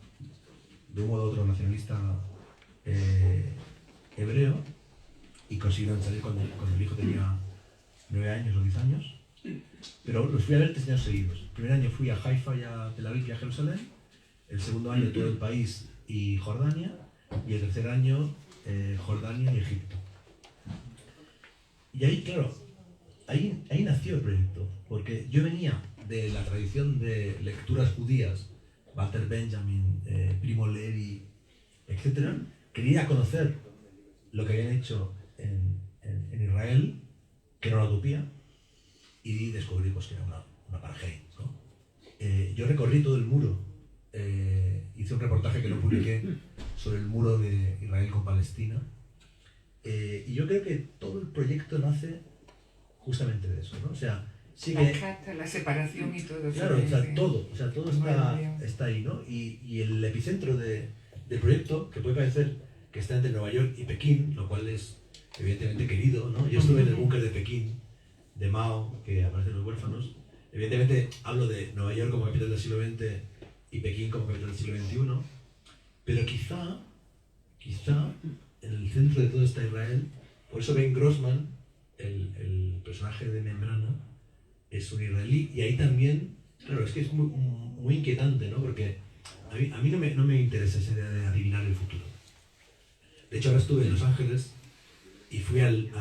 de un modo u otro nacionalista hebreo, y consiguieron salir cuando el hijo tenía 9 años o 10 años. Pero los fui a ver 3 años seguidos. El primer año fui a Haifa y a Tel Aviv y a Jerusalén, el segundo año todo el país y Jordania, y el tercer año Jordania y Egipto. Y ahí, claro, ahí nació el proyecto, porque yo venía de la tradición de lecturas judías, Walter Benjamin, Primo Levi, etc. Quería conocer lo que habían hecho en Israel, que era una utopía, y descubrí pues, que era una apartheid, ¿no? Yo recorrí todo el muro, hice un reportaje que lo publiqué sobre el muro de Israel con Palestina, y yo creo que todo el proyecto nace justamente de eso, ¿no? O sea, sigue... La separación y todo. Claro, o sea, todo está ahí, ¿no? Y el epicentro del proyecto, que puede parecer que está entre Nueva York y Pekín, lo cual es evidentemente querido, ¿no? Yo estuve en el búnker de Pekín, de Mao, que aparece en Los Huérfanos. Evidentemente hablo de Nueva York como capital del siglo XX y Pekín como capital del siglo XXI, pero quizá en el centro de todo está Israel. Por eso Ben Grossman, el personaje de Membrana, es un israelí, y ahí también, claro, es que es muy inquietante, ¿no? Porque a mí no me interesa esa idea de adivinar el futuro. De hecho, ahora estuve en Los Ángeles y fui al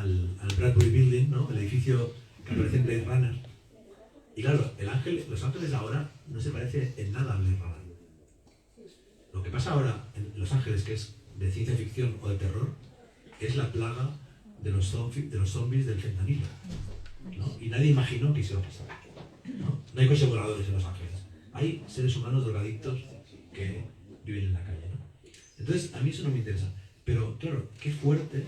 Bradbury Building, ¿no? El edificio que aparece en Blade Runner. Y claro, Los Ángeles ahora no se parece en nada a Blade Runner. Lo que pasa ahora en Los Ángeles, que es de ciencia ficción o de terror, es la plaga de los zombies del fentanilo, ¿no? Y nadie imaginó que eso iba a pasar, ¿no? No hay coches voladores en Los Ángeles. Hay seres humanos drogadictos que viven en la calle, ¿no? Entonces, a mí eso no me interesa. Pero, claro, qué fuerte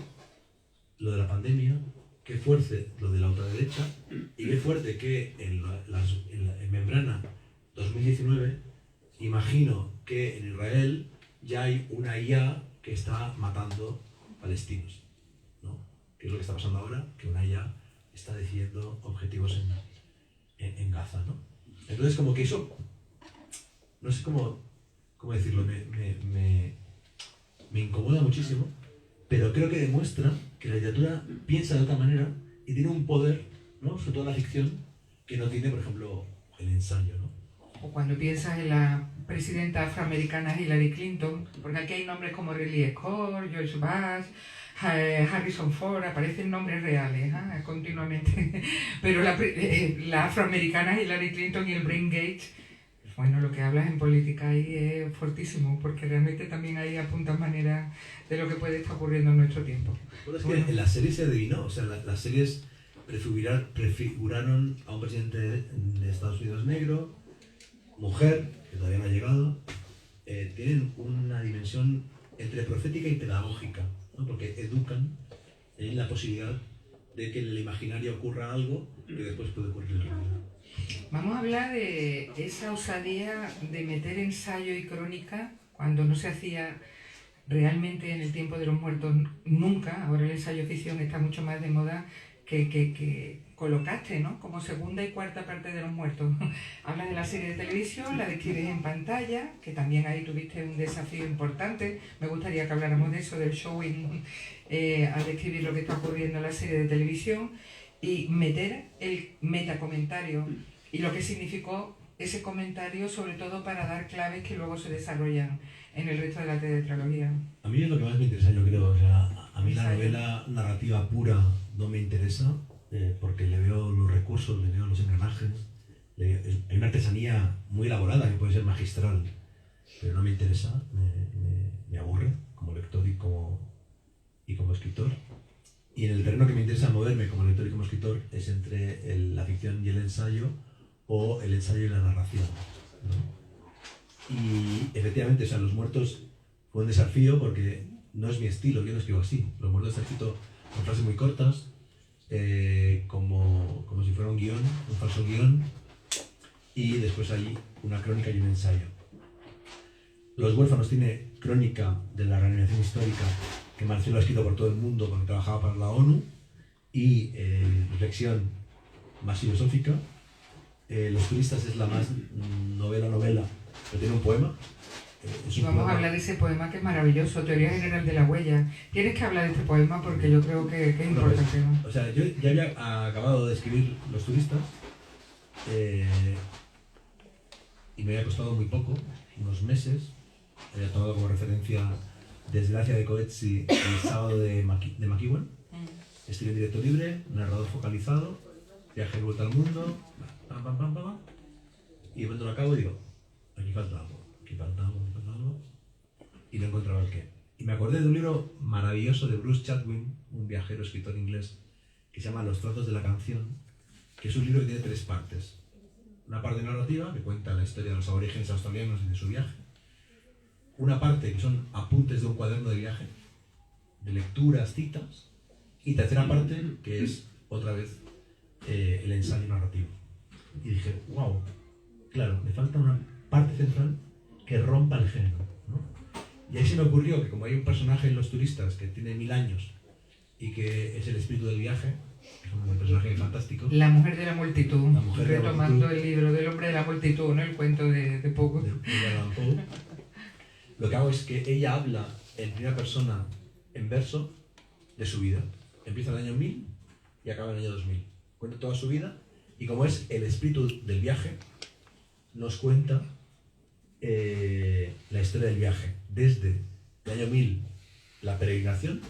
lo de la pandemia, qué fuerte lo de la ultraderecha, y qué fuerte que en Membrana 2019 imagino que en Israel ya hay una IA que está matando palestinos, ¿no? ¿Qué es lo que está pasando ahora? Que una IA está decidiendo objetivos en Gaza, ¿no? Entonces, como que eso, no sé cómo decirlo, me incomoda muchísimo, pero creo que demuestra que la literatura piensa de otra manera y tiene un poder, ¿no? Sobre todo la ficción, que no tiene, por ejemplo, el ensayo, ¿no? O cuando piensas en la presidenta afroamericana Hillary Clinton, porque aquí hay nombres como Ridley Scott, George Bush, Harrison Ford, aparecen nombres reales continuamente, pero la afroamericana Hillary Clinton y el Brain Gates, bueno, lo que hablas en política ahí es fortísimo, porque realmente también ahí apuntan maneras de lo que puede estar ocurriendo en nuestro tiempo. Bueno, es que en la serie se adivinó, o sea, las series prefiguraron a un presidente de Estados Unidos negro, mujer, que todavía no ha llegado. Tienen una dimensión entre profética y pedagógica, ¿no? Porque educan en la posibilidad de que en el imaginario ocurra algo que después puede ocurrir en la realidad. Vamos a hablar de esa osadía de meter ensayo y crónica cuando no se hacía realmente en el tiempo de los muertos nunca. Ahora el ensayo ficción está mucho más de moda que colocaste, ¿no? Como segunda y cuarta parte de los muertos. Hablas de la serie de televisión, la describes en pantalla, que también ahí tuviste un desafío importante. Me gustaría que habláramos de eso, del showing, al describir lo que está ocurriendo en la serie de televisión, y meter el metacomentario y lo que significó ese comentario, sobre todo para dar claves que luego se desarrollan en el resto de la tetralogía. A mí es lo que más me interesa, yo creo. O sea, a mí la novela narrativa pura no me interesa. porque le veo los recursos, le veo los engranajes. Hay una artesanía muy elaborada que puede ser magistral, pero no me interesa, me aburre como lector y como escritor. Y en el terreno que me interesa moverme como lector y como escritor es entre la ficción y el ensayo, o el ensayo y la narración, ¿no? Y efectivamente, o sea, Los Muertos fue un desafío porque no es mi estilo, yo no escribo así. Los Muertos está escrito con frases muy cortas, como si fuera un guión, un falso guión, y después hay una crónica y un ensayo. Los Huérfanos tiene crónica de la reanimación histórica, que Marcelo ha escrito por todo el mundo cuando trabajaba para la ONU, y reflexión más filosófica. Los Turistas es la más novela, pero tiene un poema. Y vamos a hablar de ese poema que es maravilloso, Teoría General de la Huella. Tienes que hablar de este poema porque yo creo que es importante, ¿no? O sea, yo ya había acabado de escribir Los Turistas, y me había costado muy poco, unos meses. Había tomado como referencia Desgracia de Coetzee y El Sábado de McEwan. Estoy en directo libre, narrador focalizado, viaje de vuelta al mundo, y de pronto lo acabo y digo, aquí falta algo, y no encontraba el qué. Y me acordé de un libro maravilloso de Bruce Chatwin, un viajero escritor inglés, que se llama Los Trozos de la Canción, que es un libro que tiene 3 partes. Una parte narrativa, que cuenta la historia de los aborígenes australianos y de su viaje. Una parte que son apuntes de un cuaderno de viaje, de lecturas, citas. Y tercera parte, que es, otra vez, el ensayo narrativo. Y dije, wow, claro, me falta una parte central que rompa el género, ¿no? Y ahí se me ocurrió que como hay un personaje en Los Turistas que tiene 1000 años y que es el espíritu del viaje, que es un personaje fantástico. La mujer de la multitud, retomando multitud. el libro del hombre de la multitud, ¿no? El cuento de Poe. Lo que hago es que ella habla en primera persona, en verso, de su vida. Empieza en el año 1000 y acaba en el año 2000. Cuenta toda su vida y como es el espíritu del viaje, nos cuenta la historia del viaje. Desde el año 1000, la peregrinación,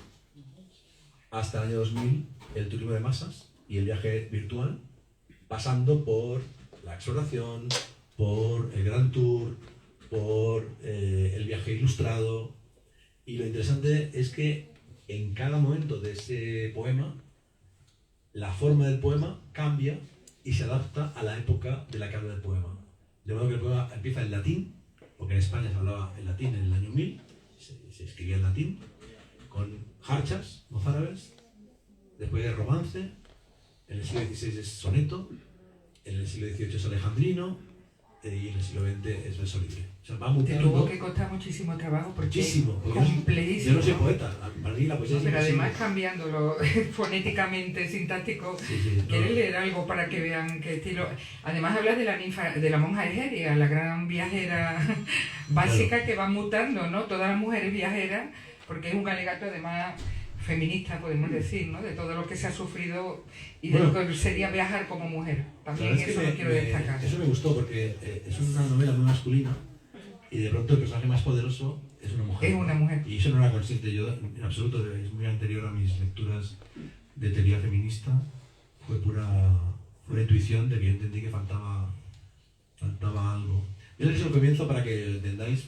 hasta el año 2000, el turismo de masas y el viaje virtual, pasando por la exploración, por el Grand Tour, por el viaje ilustrado. Y lo interesante es que en cada momento de ese poema, la forma del poema cambia y se adapta a la época de la que habla el poema. De modo que el poema empieza en latín, porque en España se hablaba en latín en el año 1000, se escribía en latín, con jarchas mozárabes, después es romance, en el siglo XVI es soneto, en el siglo XVIII es alejandrino, y en el siglo XX es verso libre. O sea, va mutando. Te tuvo que costar muchísimo trabajo porque muchísimo, es complejísimo. Yo no soy poeta, para mí la poesía No, pero es además cambiándolo fonéticamente, sintáctico. Sí, ¿Quieres leer algo para que vean qué estilo? Además hablas de la ninfa, de la monja Egeria, la gran viajera básica, claro, que va mutando, ¿no? Todas las mujeres viajeras, porque es un alegato además feminista, podemos decir, ¿no? De todo lo que se ha sufrido y de lo que sería viajar como mujer. También eso lo quiero destacar. Eso me gustó porque es una novela muy masculina y de pronto el personaje más poderoso es una mujer. Es una mujer. Y eso no era consciente yo en absoluto, es muy anterior a mis lecturas de teoría feminista. Fue pura intuición de que yo entendí que faltaba algo. Yo les lo comienzo para que lo entendáis,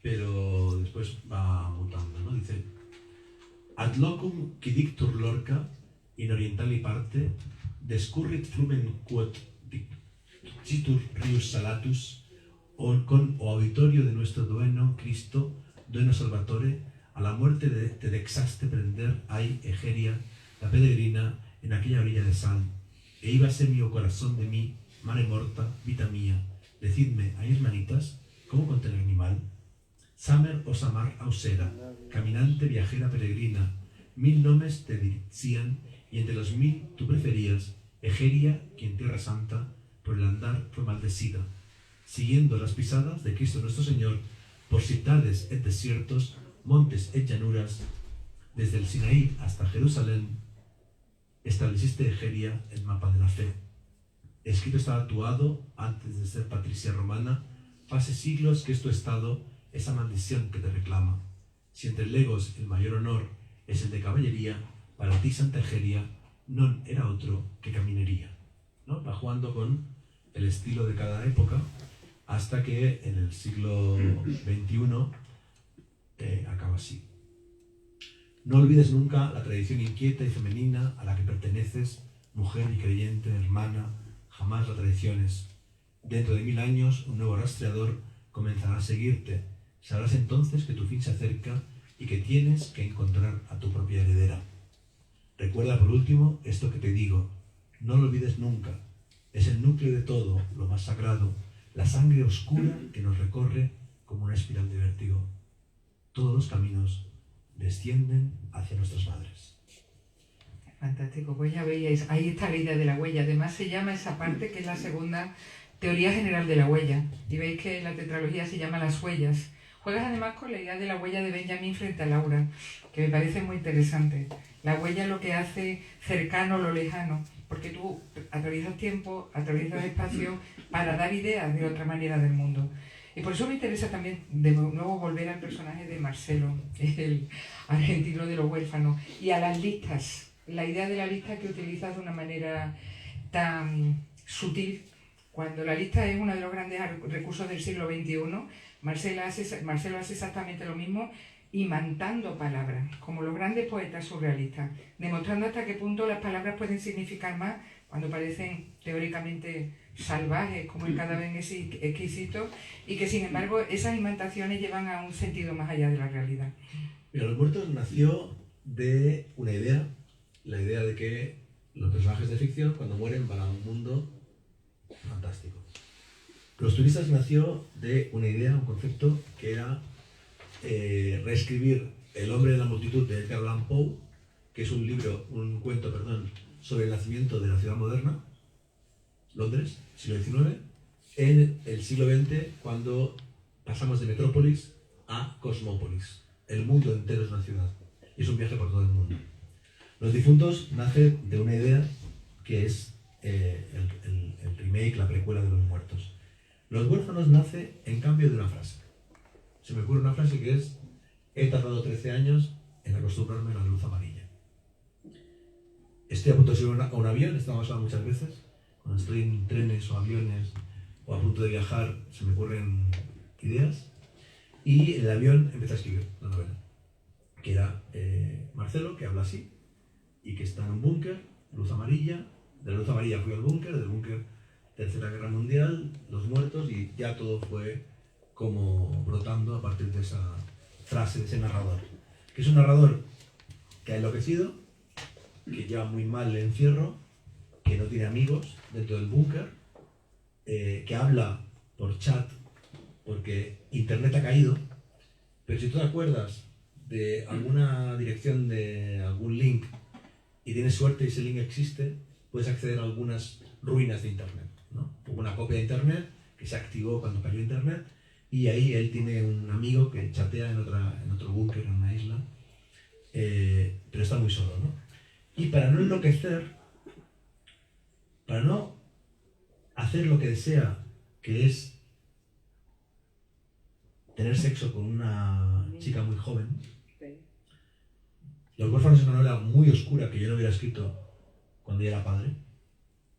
pero después va mutando, ¿no? Dice: Ad locum qui dictur Lorca in orientali parte descurrit flumen quod dicitur rius salatus con o auditorio de nuestro dueno Cristo, dueno Salvatore, a la muerte te dexaste prender ay Egeria, la peregrina, en aquella orilla de sal, e íbase mio corazón de mí, mare morta, vita mía, decidme, ay hermanitas, ¿cómo contener mi mal? Samer o Samar ausera, caminante, viajera, peregrina, 1000 nomes te decían, y entre los 1000 tú preferías Egeria, quien Tierra Santa, por el andar fue maldecida, siguiendo las pisadas de Cristo nuestro Señor, por ciudades et desiertos, montes et llanuras, desde el Sinaí hasta Jerusalén, estableciste Egeria el mapa de la fe. Escrito está actuado antes de ser patricia romana, hace siglos que es tu estado, esa maldición que te reclama. Si entre legos el mayor honor es el de caballería, para ti, Santa Egeria, non era otro que caminería, ¿no? Va jugando con el estilo de cada época hasta que en el siglo XXI acaba así. No olvides nunca la tradición inquieta y femenina a la que perteneces, mujer y creyente, hermana, jamás la traiciones. Dentro de 1000 años, un nuevo rastreador comenzará a seguirte. Sabrás entonces que tu fin se acerca y que tienes que encontrar a tu propia heredera. Recuerda por último esto que te digo. No lo olvides nunca. Es el núcleo de todo, lo más sagrado, la sangre oscura que nos recorre como una espiral de vértigo. Todos los caminos descienden hacia nuestras madres. Fantástico, pues ya veíais, ahí está la idea de la huella. Además se llama esa parte que es la segunda teoría general de la huella. Y veis que la tetralogía se llama Las huellas. Juegas además con la idea de la huella de Benjamin frente a Laura, que me parece muy interesante. La huella es lo que hace cercano lo lejano, porque tú atraviesas tiempo, atraviesas espacio para dar ideas de otra manera del mundo. Y por eso me interesa también de nuevo volver al personaje de Marcelo, el argentino de los huérfanos, y a las listas. La idea de la lista que utilizas de una manera tan sutil. Cuando la lista es uno de los grandes recursos del siglo XXI, Marcelo hace exactamente lo mismo, imantando palabras, como los grandes poetas surrealistas, demostrando hasta qué punto las palabras pueden significar más cuando parecen teóricamente salvajes, como el cadáver exquisito, y que sin embargo esas imantaciones llevan a un sentido más allá de la realidad. Mira, Los Muertos nació de una idea, la idea de que los personajes de ficción cuando mueren van a un mundo fantástico. Los Turistas nació de una idea, un concepto que era reescribir El hombre de la multitud de Edgar Allan Poe, que es un cuento sobre el nacimiento de la ciudad moderna, Londres, siglo XIX, en el siglo XX, cuando pasamos de metrópolis a cosmópolis. El mundo entero es una ciudad y es un viaje por todo el mundo. Los Difuntos nace de una idea que es el remake, la precuela de Los Muertos. Los Huérfanos nace en cambio de una frase. Se me ocurre una frase que es: he tardado 13 años en acostumbrarme a la luz amarilla. Estoy a punto de subir a un avión, esto me ha pasado muchas veces. Cuando estoy en trenes o aviones o a punto de viajar, se me ocurren ideas. Y en el avión empecé a escribir la novela, que era Marcelo, que habla así, y que está en un búnker, luz amarilla. De la luz amarilla fui al búnker, del búnker Tercera Guerra Mundial, Los Muertos, y ya todo fue como brotando a partir de esa frase, de ese narrador. Que es un narrador que ha enloquecido, que lleva muy mal el encierro, que no tiene amigos dentro del búnker, que habla por chat porque internet ha caído, pero si tú te acuerdas de alguna dirección de algún link y tienes suerte y ese link existe, puedes acceder a algunas ruinas de internet, ¿no? Hubo una copia de internet que se activó cuando cayó internet y ahí él tiene un amigo que chatea en otro búnker en una isla, pero está muy solo, ¿no? Y para no enloquecer, para no hacer lo que desea, que es tener sexo con una chica muy joven, Los Huérfanos es una novela muy oscura que yo no hubiera escrito cuando ya era padre,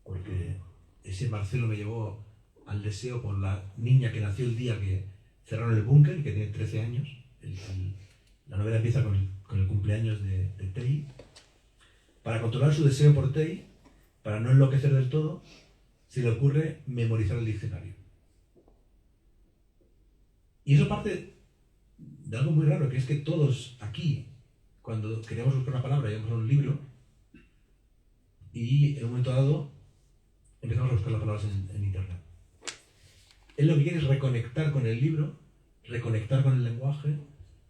porque ese Marcelo me llevó al deseo por la niña que nació el día que cerraron el búnker y que tiene 13 años. La novela empieza con el cumpleaños de Tei. Para controlar su deseo por Tei, para no enloquecer del todo, se le ocurre memorizar el diccionario. Y eso parte de algo muy raro, que es que todos aquí, cuando queríamos buscar una palabra, íbamos a un libro y en un momento dado empezamos a buscar las palabras en internet. Él lo que quiere es reconectar con el libro, reconectar con el lenguaje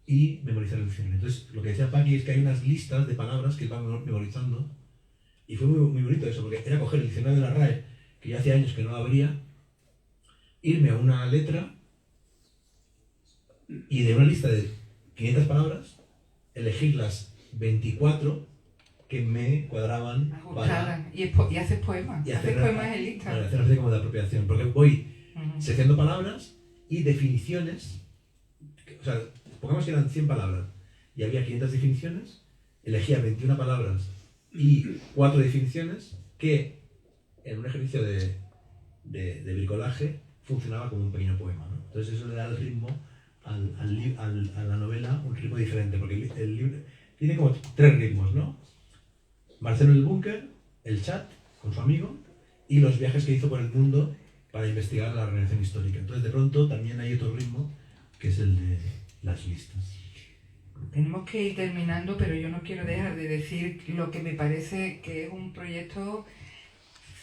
y memorizar el diccionario. Entonces, lo que decía Paqui es que hay unas listas de palabras que él va memorizando y fue muy bonito eso, porque era coger el diccionario de la RAE, que ya hace años que no lo abría, irme a una letra y de una lista de 500 palabras elegir las 24 que me cuadraban para... Y haces poemas. Y haces poemas en lista. Para hacer una especie como de apropiación, porque voy seccionando palabras y definiciones. O sea, pongamos que eran 100 palabras y había 500 definiciones, elegía 21 palabras y 4 definiciones que en un ejercicio de bricolaje funcionaba como un pequeño poema, ¿no? Entonces eso le da el ritmo a la novela, un ritmo diferente, porque el libro tiene como 3 ritmos, ¿no? Marcelo en el búnker, el chat con su amigo y los viajes que hizo por el mundo para investigar la organización histórica. Entonces de pronto también hay otro ritmo que es el de las listas. Tenemos que ir terminando, pero yo no quiero dejar de decir lo que me parece que es un proyecto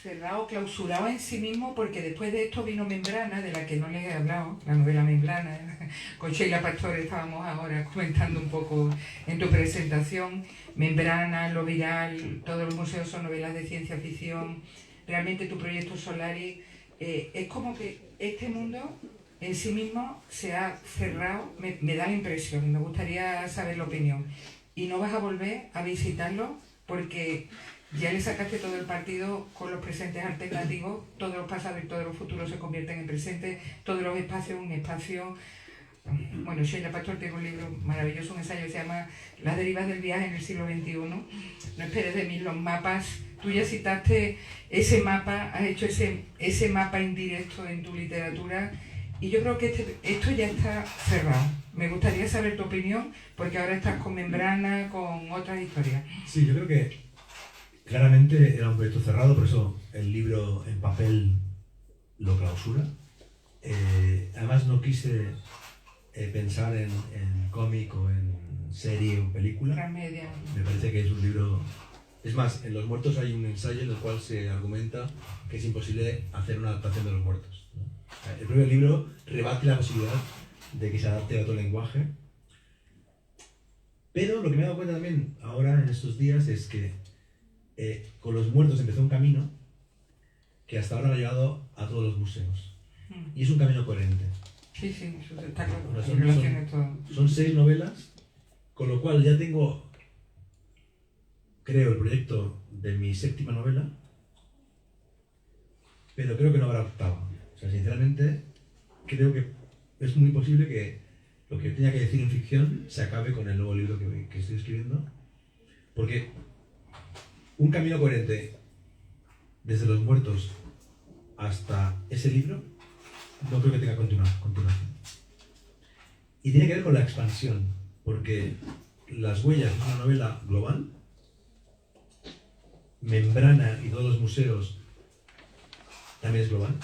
cerrado, clausurado en sí mismo, porque después de esto vino Membrana, de la que no les he hablado, la novela Membrana. Con Sheila Pastor estábamos ahora comentando un poco en tu presentación. Membrana, Lo Viral, todos los museos son novelas de ciencia ficción. Realmente tu proyecto Solaris es como que este mundo en sí mismo se ha cerrado, me da la impresión, me gustaría saber la opinión. Y no vas a volver a visitarlo porque ya le sacaste todo el partido con los presentes alternativos, todos los pasados y todos los futuros se convierten en presentes, todos los espacios un espacio. Bueno, Sheila Pastor tiene un libro maravilloso, un ensayo que se llama Las derivas del viaje en el siglo XXI. No esperes de mí los mapas. Tú ya citaste ese mapa, has hecho ese mapa indirecto en tu literatura. Y yo creo que esto ya está cerrado. Me gustaría saber tu opinión, porque ahora estás con Membrana, con otras historias. Sí, yo creo que claramente era un proyecto cerrado, por eso el libro en papel lo clausura. Además no quise pensar en cómic o en serie o película. Gran media. Me parece que es un libro... Es más, en Los Muertos hay un ensayo en el cual se argumenta que es imposible hacer una adaptación de Los Muertos, ¿no? El propio libro rebate la posibilidad de que se adapte a otro lenguaje. Pero lo que me he dado cuenta también ahora en estos días es que con Los Muertos empezó un camino que hasta ahora ha llegado a todos los museos. Y es un camino coherente. Sí, sí, eso está claro. Son 6 novelas, con lo cual ya tengo, creo, el proyecto de mi 7ª novela, pero creo que no habrá 8ª. O sea, sinceramente, creo que es muy posible que lo que tenía que decir en ficción se acabe con el nuevo libro que estoy escribiendo, porque un camino coherente desde Los Muertos hasta ese libro no creo que tenga continuación. Y tiene que ver con la expansión, porque Las Huellas es una novela global, Membrana y todos los museos también es global,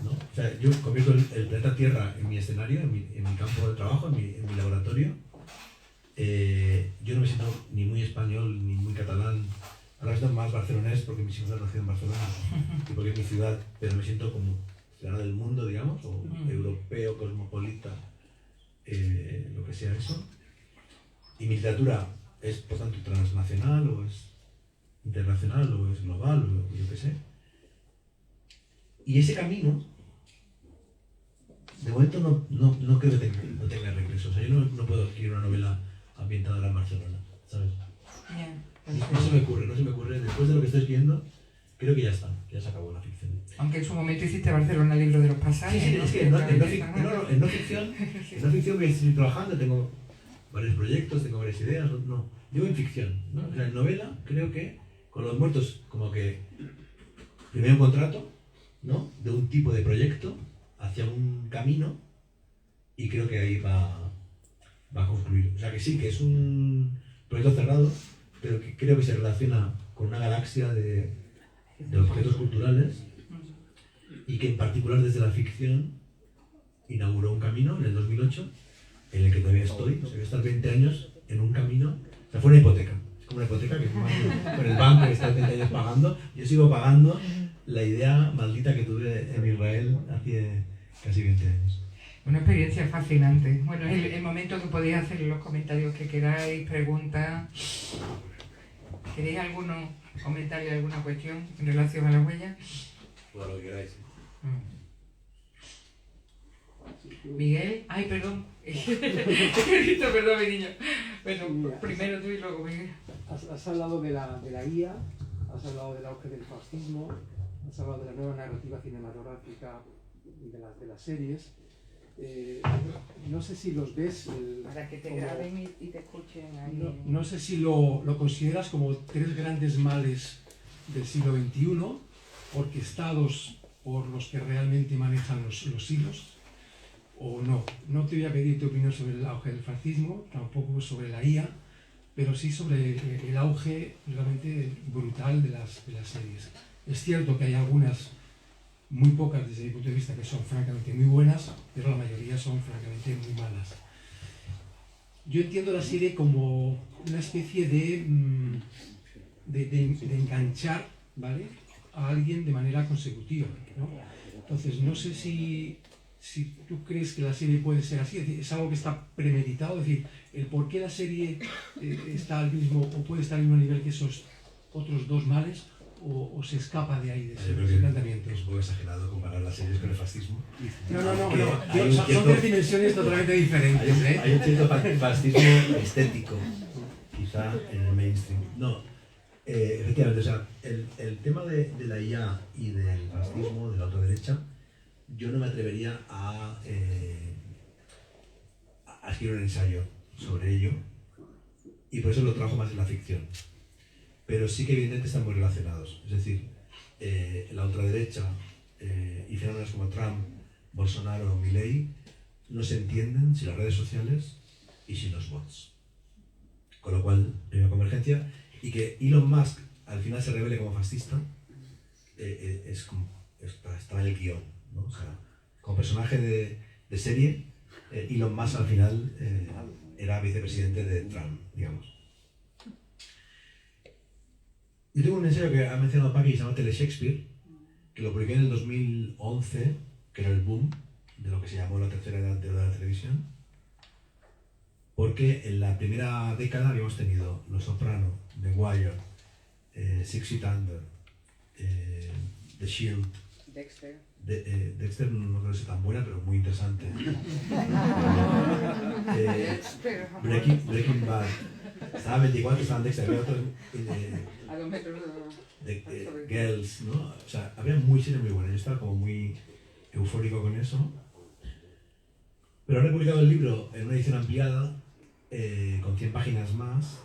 ¿no? O sea, yo convierto el planeta Tierra en mi escenario, en mi campo de trabajo, en mi laboratorio. Yo no me siento ni muy español ni muy catalán. Ahora estoy más barcelonés porque mis hijos han nacido en Barcelona y porque es mi ciudad, pero me siento como ciudadano del mundo, digamos, o europeo, cosmopolita, lo que sea eso. Y mi literatura es, por tanto, transnacional o es internacional o es global o yo qué sé. Y ese camino, de momento no creo que no tenga regreso. O sea, yo no puedo escribir una novela ambientada en Barcelona, ¿sabes? Yeah, no se me ocurre. Después de lo que estoy escribiendo, creo que ya está, ya se acabó la ficción. Aunque en su momento hiciste Barcelona, libro de los pasajes. Sí, es que en no ficción voy a seguir trabajando, tengo varios proyectos, tengo varias ideas, no. Yo en ficción, ¿no? O sea, en novela creo que con Los Muertos como que primero un contrato, ¿no? De un tipo de proyecto hacia un camino y creo que ahí va a concluir. O sea que sí, que es un proyecto cerrado, pero que creo que se relaciona con una galaxia de objetos culturales y que en particular desde la ficción inauguró un camino en el 2008 en el que todavía estoy. O sea, voy a estar 20 años en un camino, o sea, fue una hipoteca. Es como una hipoteca que con el banco que está 20 años pagando. Yo sigo pagando la idea maldita que tuve en Israel hace casi 20 años. Una experiencia fascinante. Bueno, es el momento que podéis hacer los comentarios que queráis, preguntas. ¿Queréis algún comentario, alguna cuestión en relación a las huellas? Bueno, lo que queráis. Miguel, ay, perdón. Perdón, mi niño. Bueno, primero tú y luego Miguel. Has hablado de la guía, has hablado del auge del fascismo, has hablado de la nueva narrativa cinematográfica de las series. no sé si los ves... Para que te como- graben y te escuchen ahí. No sé si lo consideras como tres grandes males del siglo XXI, orquestados por los que realmente manejan los hilos, o no. No te voy a pedir tu opinión sobre el auge del fascismo, tampoco sobre la IA, pero sí sobre el auge realmente brutal de las series. Es cierto que hay algunas, muy pocas desde mi punto de vista, que son francamente muy buenas, pero la mayoría son francamente muy malas. Yo entiendo la serie como una especie de enganchar, ¿vale?, a alguien de manera consecutiva, ¿no? Entonces, no sé si tú crees que la serie puede ser así, es decir, es algo que está premeditado, es decir, el por qué la serie está al mismo, o puede estar al mismo nivel que esos otros dos males, o se escapa de ahí, de ese planteamiento. Es un poco exagerado comparar las series con el fascismo. No, Hay un son cierto- tres dimensiones totalmente diferentes, ¿eh? Hay un cierto fascismo estético, quizá en el mainstream. No, efectivamente, o sea, el tema de la IA y del fascismo, de la ultraderecha, yo no me atrevería a escribir un ensayo sobre ello, y por eso lo trabajo más en la ficción. Pero sí que evidentemente están muy relacionados. Es decir, la ultraderecha y fenómenos como Trump, Bolsonaro o Milei no se entienden sin las redes sociales y sin los bots. Con lo cual hay una convergencia, y que Elon Musk al final se revele como fascista es como, está en el guión, ¿no? O sea, como personaje de serie, Elon Musk al final era vicepresidente de Trump, digamos. Yo tengo un ensayo que ha mencionado Paqui, que se llama Tele Shakespeare, que lo publiqué en el 2011, que era el boom de lo que se llamó la tercera edad de la televisión, porque en la primera década habíamos tenido Los Soprano, The Wire, Six Feet Under, The Shield. Dexter. Dexter no creo que sea tan buena, pero muy interesante. Breaking Bad. Estaba 24, estaban Dexter, había otros A 2 metros de Girls, ¿no? O sea, había series muy buenas. Yo estaba como muy eufórico con eso. Pero ahora he publicado el libro en una edición ampliada, con 100 páginas más,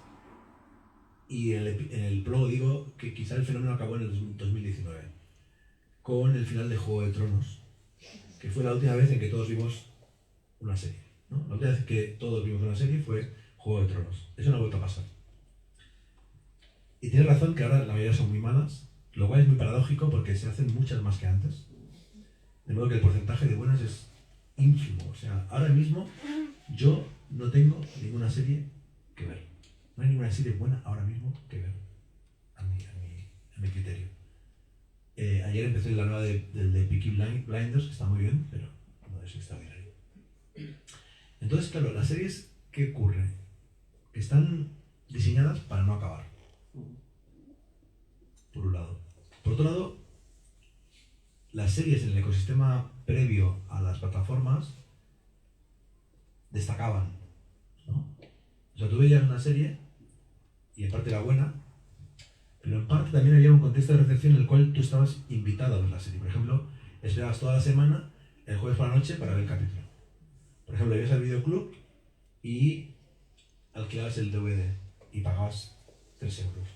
y en el prólogo digo que quizá el fenómeno acabó en el 2019, con el final de Juego de Tronos, que fue la última vez en que todos vimos una serie, ¿no? La última vez que todos vimos una serie fue Juego de Tronos. Eso no ha vuelto a pasar. Y tienes razón que ahora la mayoría son muy malas, lo cual es muy paradójico porque se hacen muchas más que antes. De modo que el porcentaje de buenas es ínfimo. O sea, ahora mismo yo no tengo ninguna serie que ver. No hay ninguna serie buena ahora mismo que ver, a mi criterio. Ayer empecé la nueva de Peaky Blinders, que está muy bien, pero no es extraordinario. Entonces, claro, las series, ¿qué ocurre? Que están diseñadas para no acabar, por un lado. Por otro lado, las series en el ecosistema previo a las plataformas destacaban, ¿no? O sea, tú veías una serie y en parte era buena, pero en parte también había un contexto de recepción en el cual tú estabas invitado a ver la serie. Por ejemplo, esperabas toda la semana, el jueves por la noche, para ver el capítulo. Por ejemplo, ibas al videoclub y alquilabas el DVD y pagabas 3 euros.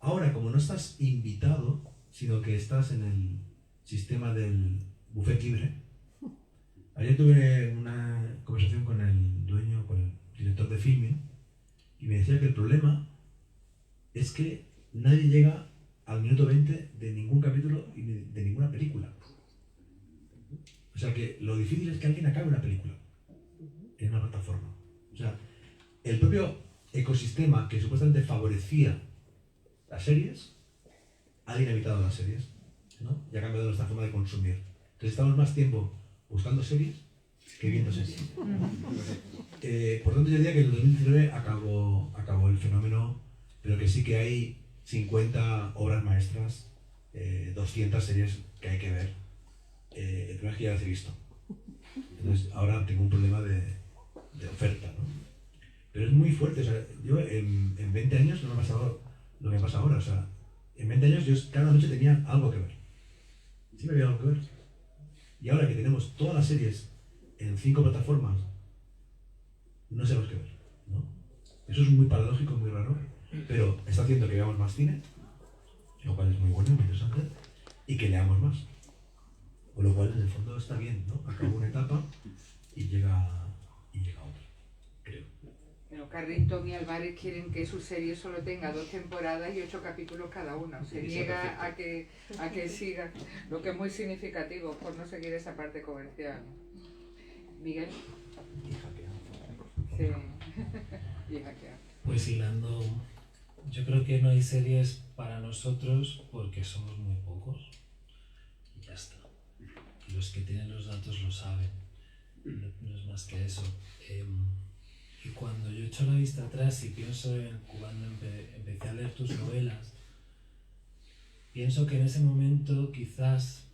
Ahora, como no estás invitado, sino que estás en el sistema del buffet libre, ayer tuve una conversación con el dueño, con el director de filming, y me decía que el problema es que nadie llega al minuto 20 de ningún capítulo y de ninguna película. O sea que lo difícil es que alguien acabe una película en una plataforma. O sea, el propio ecosistema que supuestamente favorecía las series ha dinamitado las series, ¿no? Y ha cambiado nuestra forma de consumir. Entonces estamos más tiempo buscando series que viendo series. Por tanto, yo diría que en el 2019 acabó el fenómeno, pero que sí que hay 50 obras maestras, 200 series que hay que ver. El problema es que ya las he visto. Entonces ahora tengo un problema de oferta, ¿no? Pero es muy fuerte. O sea, yo en 20 años no me ha pasado lo que me pasa ahora. O sea, en 20 años yo cada noche tenía algo que ver. Siempre había algo que ver. Y ahora que tenemos todas las series en 5 plataformas no sabemos qué ver, ¿no? Eso es muy paradójico, muy raro, pero está haciendo que veamos más cine, lo cual es muy bueno, muy interesante, y que leamos más. Con lo cual, en el fondo, está bien, ¿no? Acaba una etapa y llega otra, creo. Pero Carrington y Álvarez quieren que su serie solo tenga 2 temporadas y 8 capítulos cada una. Se niega a que siga, lo que es muy significativo por no seguir esa parte comercial. Miguel. Y hackeando. Sí. Y hackear. Pues hilando, yo creo que no hay series para nosotros porque somos muy pocos y ya está. Y los que tienen los datos lo saben, no es más que eso. Y cuando yo echo la vista atrás y pienso en cuando empecé a leer tus novelas, pienso que en ese momento quizás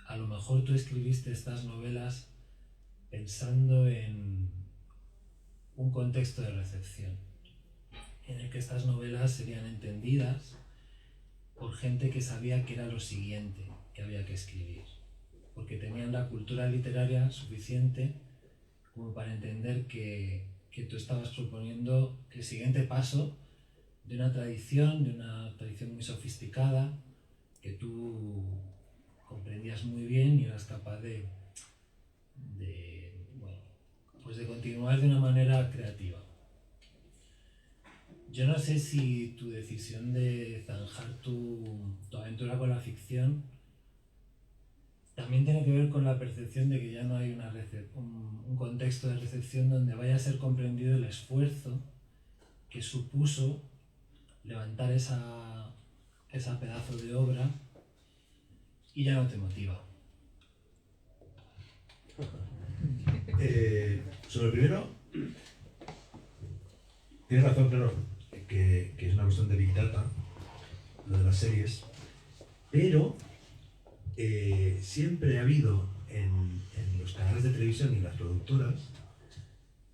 a lo mejor tú escribiste estas novelas pensando en un contexto de recepción, en el que estas novelas serían entendidas por gente que sabía que era lo siguiente que había que escribir, porque tenían la cultura literaria suficiente como para entender que tú estabas proponiendo el siguiente paso de una tradición muy sofisticada, que tú comprendías muy bien y eras capaz de continuar de una manera creativa. Yo no sé si tu decisión de zanjar tu aventura con la ficción también tiene que ver con la percepción de que ya no hay un contexto de recepción donde vaya a ser comprendido el esfuerzo que supuso levantar esa pedazo de obra y ya no te motiva. Sobre el primero, tienes razón, claro, que es una cuestión de Big Data, lo de las series, pero siempre ha habido en los canales de televisión y las productoras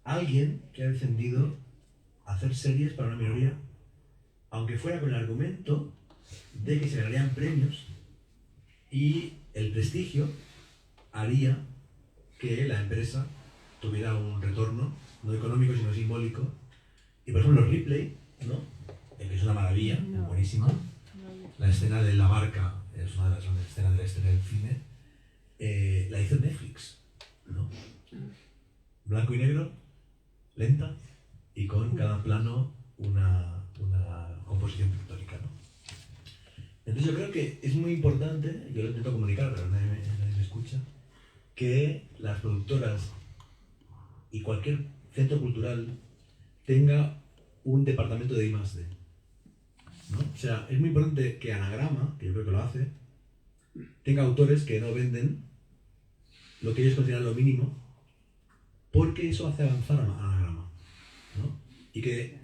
alguien que ha defendido hacer series para una minoría, aunque fuera con el argumento de que se ganarían premios y el prestigio haría que la empresa tuviera un retorno, no económico sino simbólico. Y por ejemplo Ripley, ¿no? Que es una maravilla, buenísima. La escena de la barca es una de las grandes escenas de la historia del cine. La hizo Netflix, ¿no? Blanco y negro, lenta y con cada plano una composición pictórica, ¿no? Entonces yo creo que es muy importante, yo lo intento comunicar pero nadie me escucha, que las productoras y cualquier centro cultural tenga un departamento de I+D, ¿no? O sea, es muy importante que Anagrama, que yo creo que lo hace, tenga autores que no venden lo que ellos consideran lo mínimo, porque eso hace avanzar a Anagrama, ¿no? Y que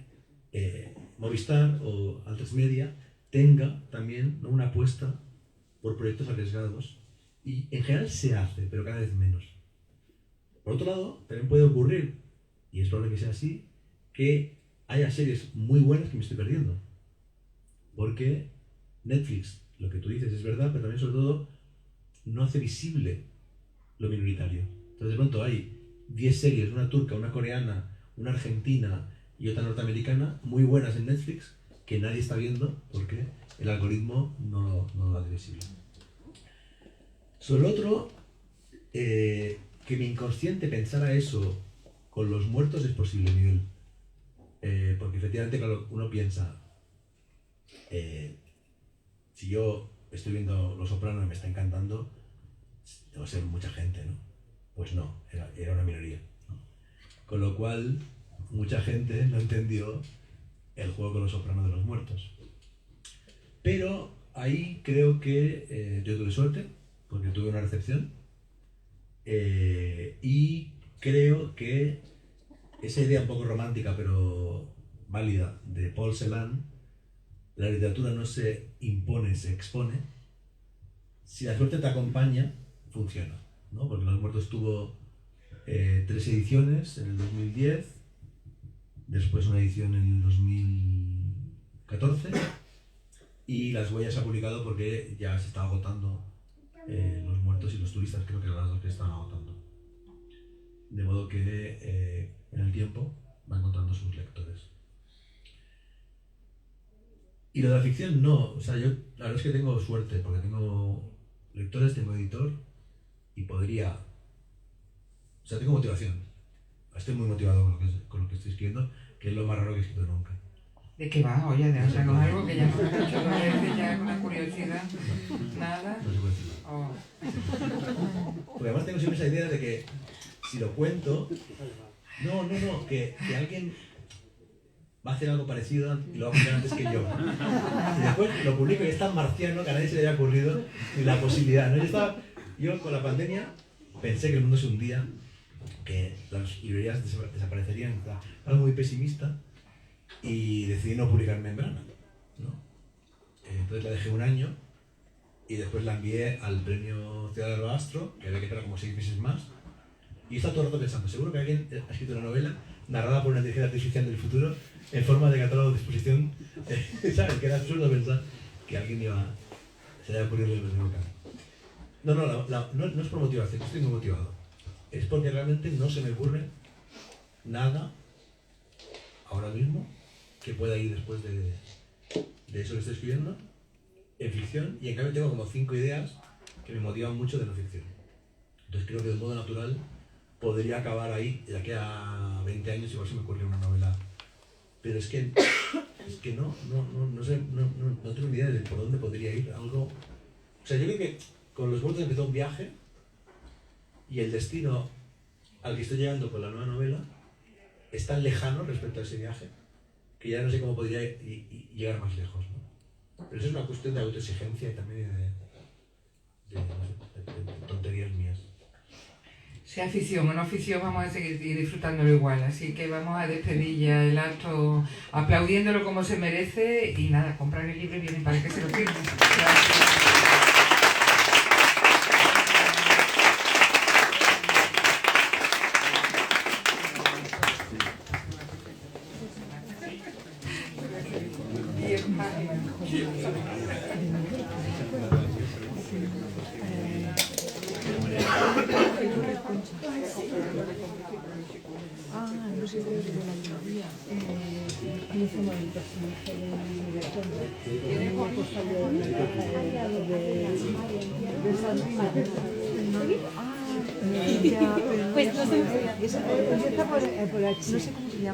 Movistar o Atresmedia tenga también, ¿no?, una apuesta por proyectos arriesgados, y en general se hace, pero cada vez menos. Por otro lado, también puede ocurrir, y es probable que sea así, que haya series muy buenas que me estoy perdiendo. Porque Netflix, lo que tú dices es verdad, pero también sobre todo no hace visible lo minoritario. Entonces de pronto hay 10 series, una turca, una coreana, una argentina y otra norteamericana, muy buenas en Netflix, que nadie está viendo porque el algoritmo no lo hace visible. Sobre el otro, que mi inconsciente pensara eso con Los Muertos es posible, Miguel. Porque efectivamente, claro, uno piensa, si yo estoy viendo Los Soprano y me está encantando, debe ser mucha gente, ¿no? Pues no, era una minoría, ¿no? Con lo cual, mucha gente no entendió el juego con Los Soprano de Los Muertos. Pero ahí creo que yo tuve suerte, porque tuve una recepción, y creo que esa idea un poco romántica pero válida de Paul Celan, la literatura no se impone, se expone. Si la suerte te acompaña, funciona, ¿no? Porque Los Muertos tuvo 3 ediciones en el 2010, después una edición en el 2014, y Las Huellas se ha publicado porque ya se está agotando Los Muertos y Los Turistas, creo que eran las dos que estaban agotando. de modo que en el tiempo va encontrando sus lectores. Y lo de la ficción no, o sea, yo la verdad es que tengo suerte, porque tengo lectores, tengo editor, y podría, o sea, tengo motivación. Estoy muy motivado con lo que estoy escribiendo, que es lo más raro que he escrito nunca. ¿De qué va? Oye, o sea, con algo que ya hemos hecho dos veces, ya con una curiosidad, nada. No se puede decir. Oh. Porque además tengo siempre esa idea de que si lo cuento, que alguien va a hacer algo parecido y lo va a publicar antes que yo. Y después lo publico y es tan marciano que a nadie se le haya ocurrido ni la posibilidad, ¿no? Yo con la pandemia pensé que el mundo se hundía, que las librerías desaparecerían, algo muy pesimista, y decidí no publicar en Membrana, ¿no? Entonces la dejé un año y después la envié al premio Ciudadano Astro, que había que esperar como 6 meses más, y he estado todo el rato pensando, seguro que alguien ha escrito una novela narrada por una inteligencia artificial del futuro en forma de catálogo de exposición, ¿sabes? Que era absurdo pensar que alguien se le haya ocurrido el mismo camino. No es por motivación, estoy muy motivado. Es porque realmente no se me ocurre nada ahora mismo que pueda ir después de eso que estoy escribiendo en ficción, y en cambio tengo como 5 ideas que me motivan mucho de no ficción. Entonces creo que de modo natural podría acabar ahí, de aquí a 20 años igual se me ocurre una novela. Pero es que no sé, no tengo ni idea de por dónde podría ir algo. O sea, yo creo que con Los Muertos empezó un viaje, y el destino al que estoy llegando con la nueva novela es tan lejano respecto a ese viaje que ya no sé cómo podría llegar más lejos, ¿no? Pero eso es una cuestión de autoexigencia y también de tonterías mías. Sea ficción o no ficción, vamos a seguir disfrutándolo igual. Así que vamos a despedir ya el acto aplaudiéndolo como se merece, y nada, comprar el libro y vienen para que se lo firmen. Gracias. No sé de la librería. ¿Cómo se llama el personaje de director? Tiene una cosa de San. Pues no sé. Empieza por aquí. No sé cómo se llama.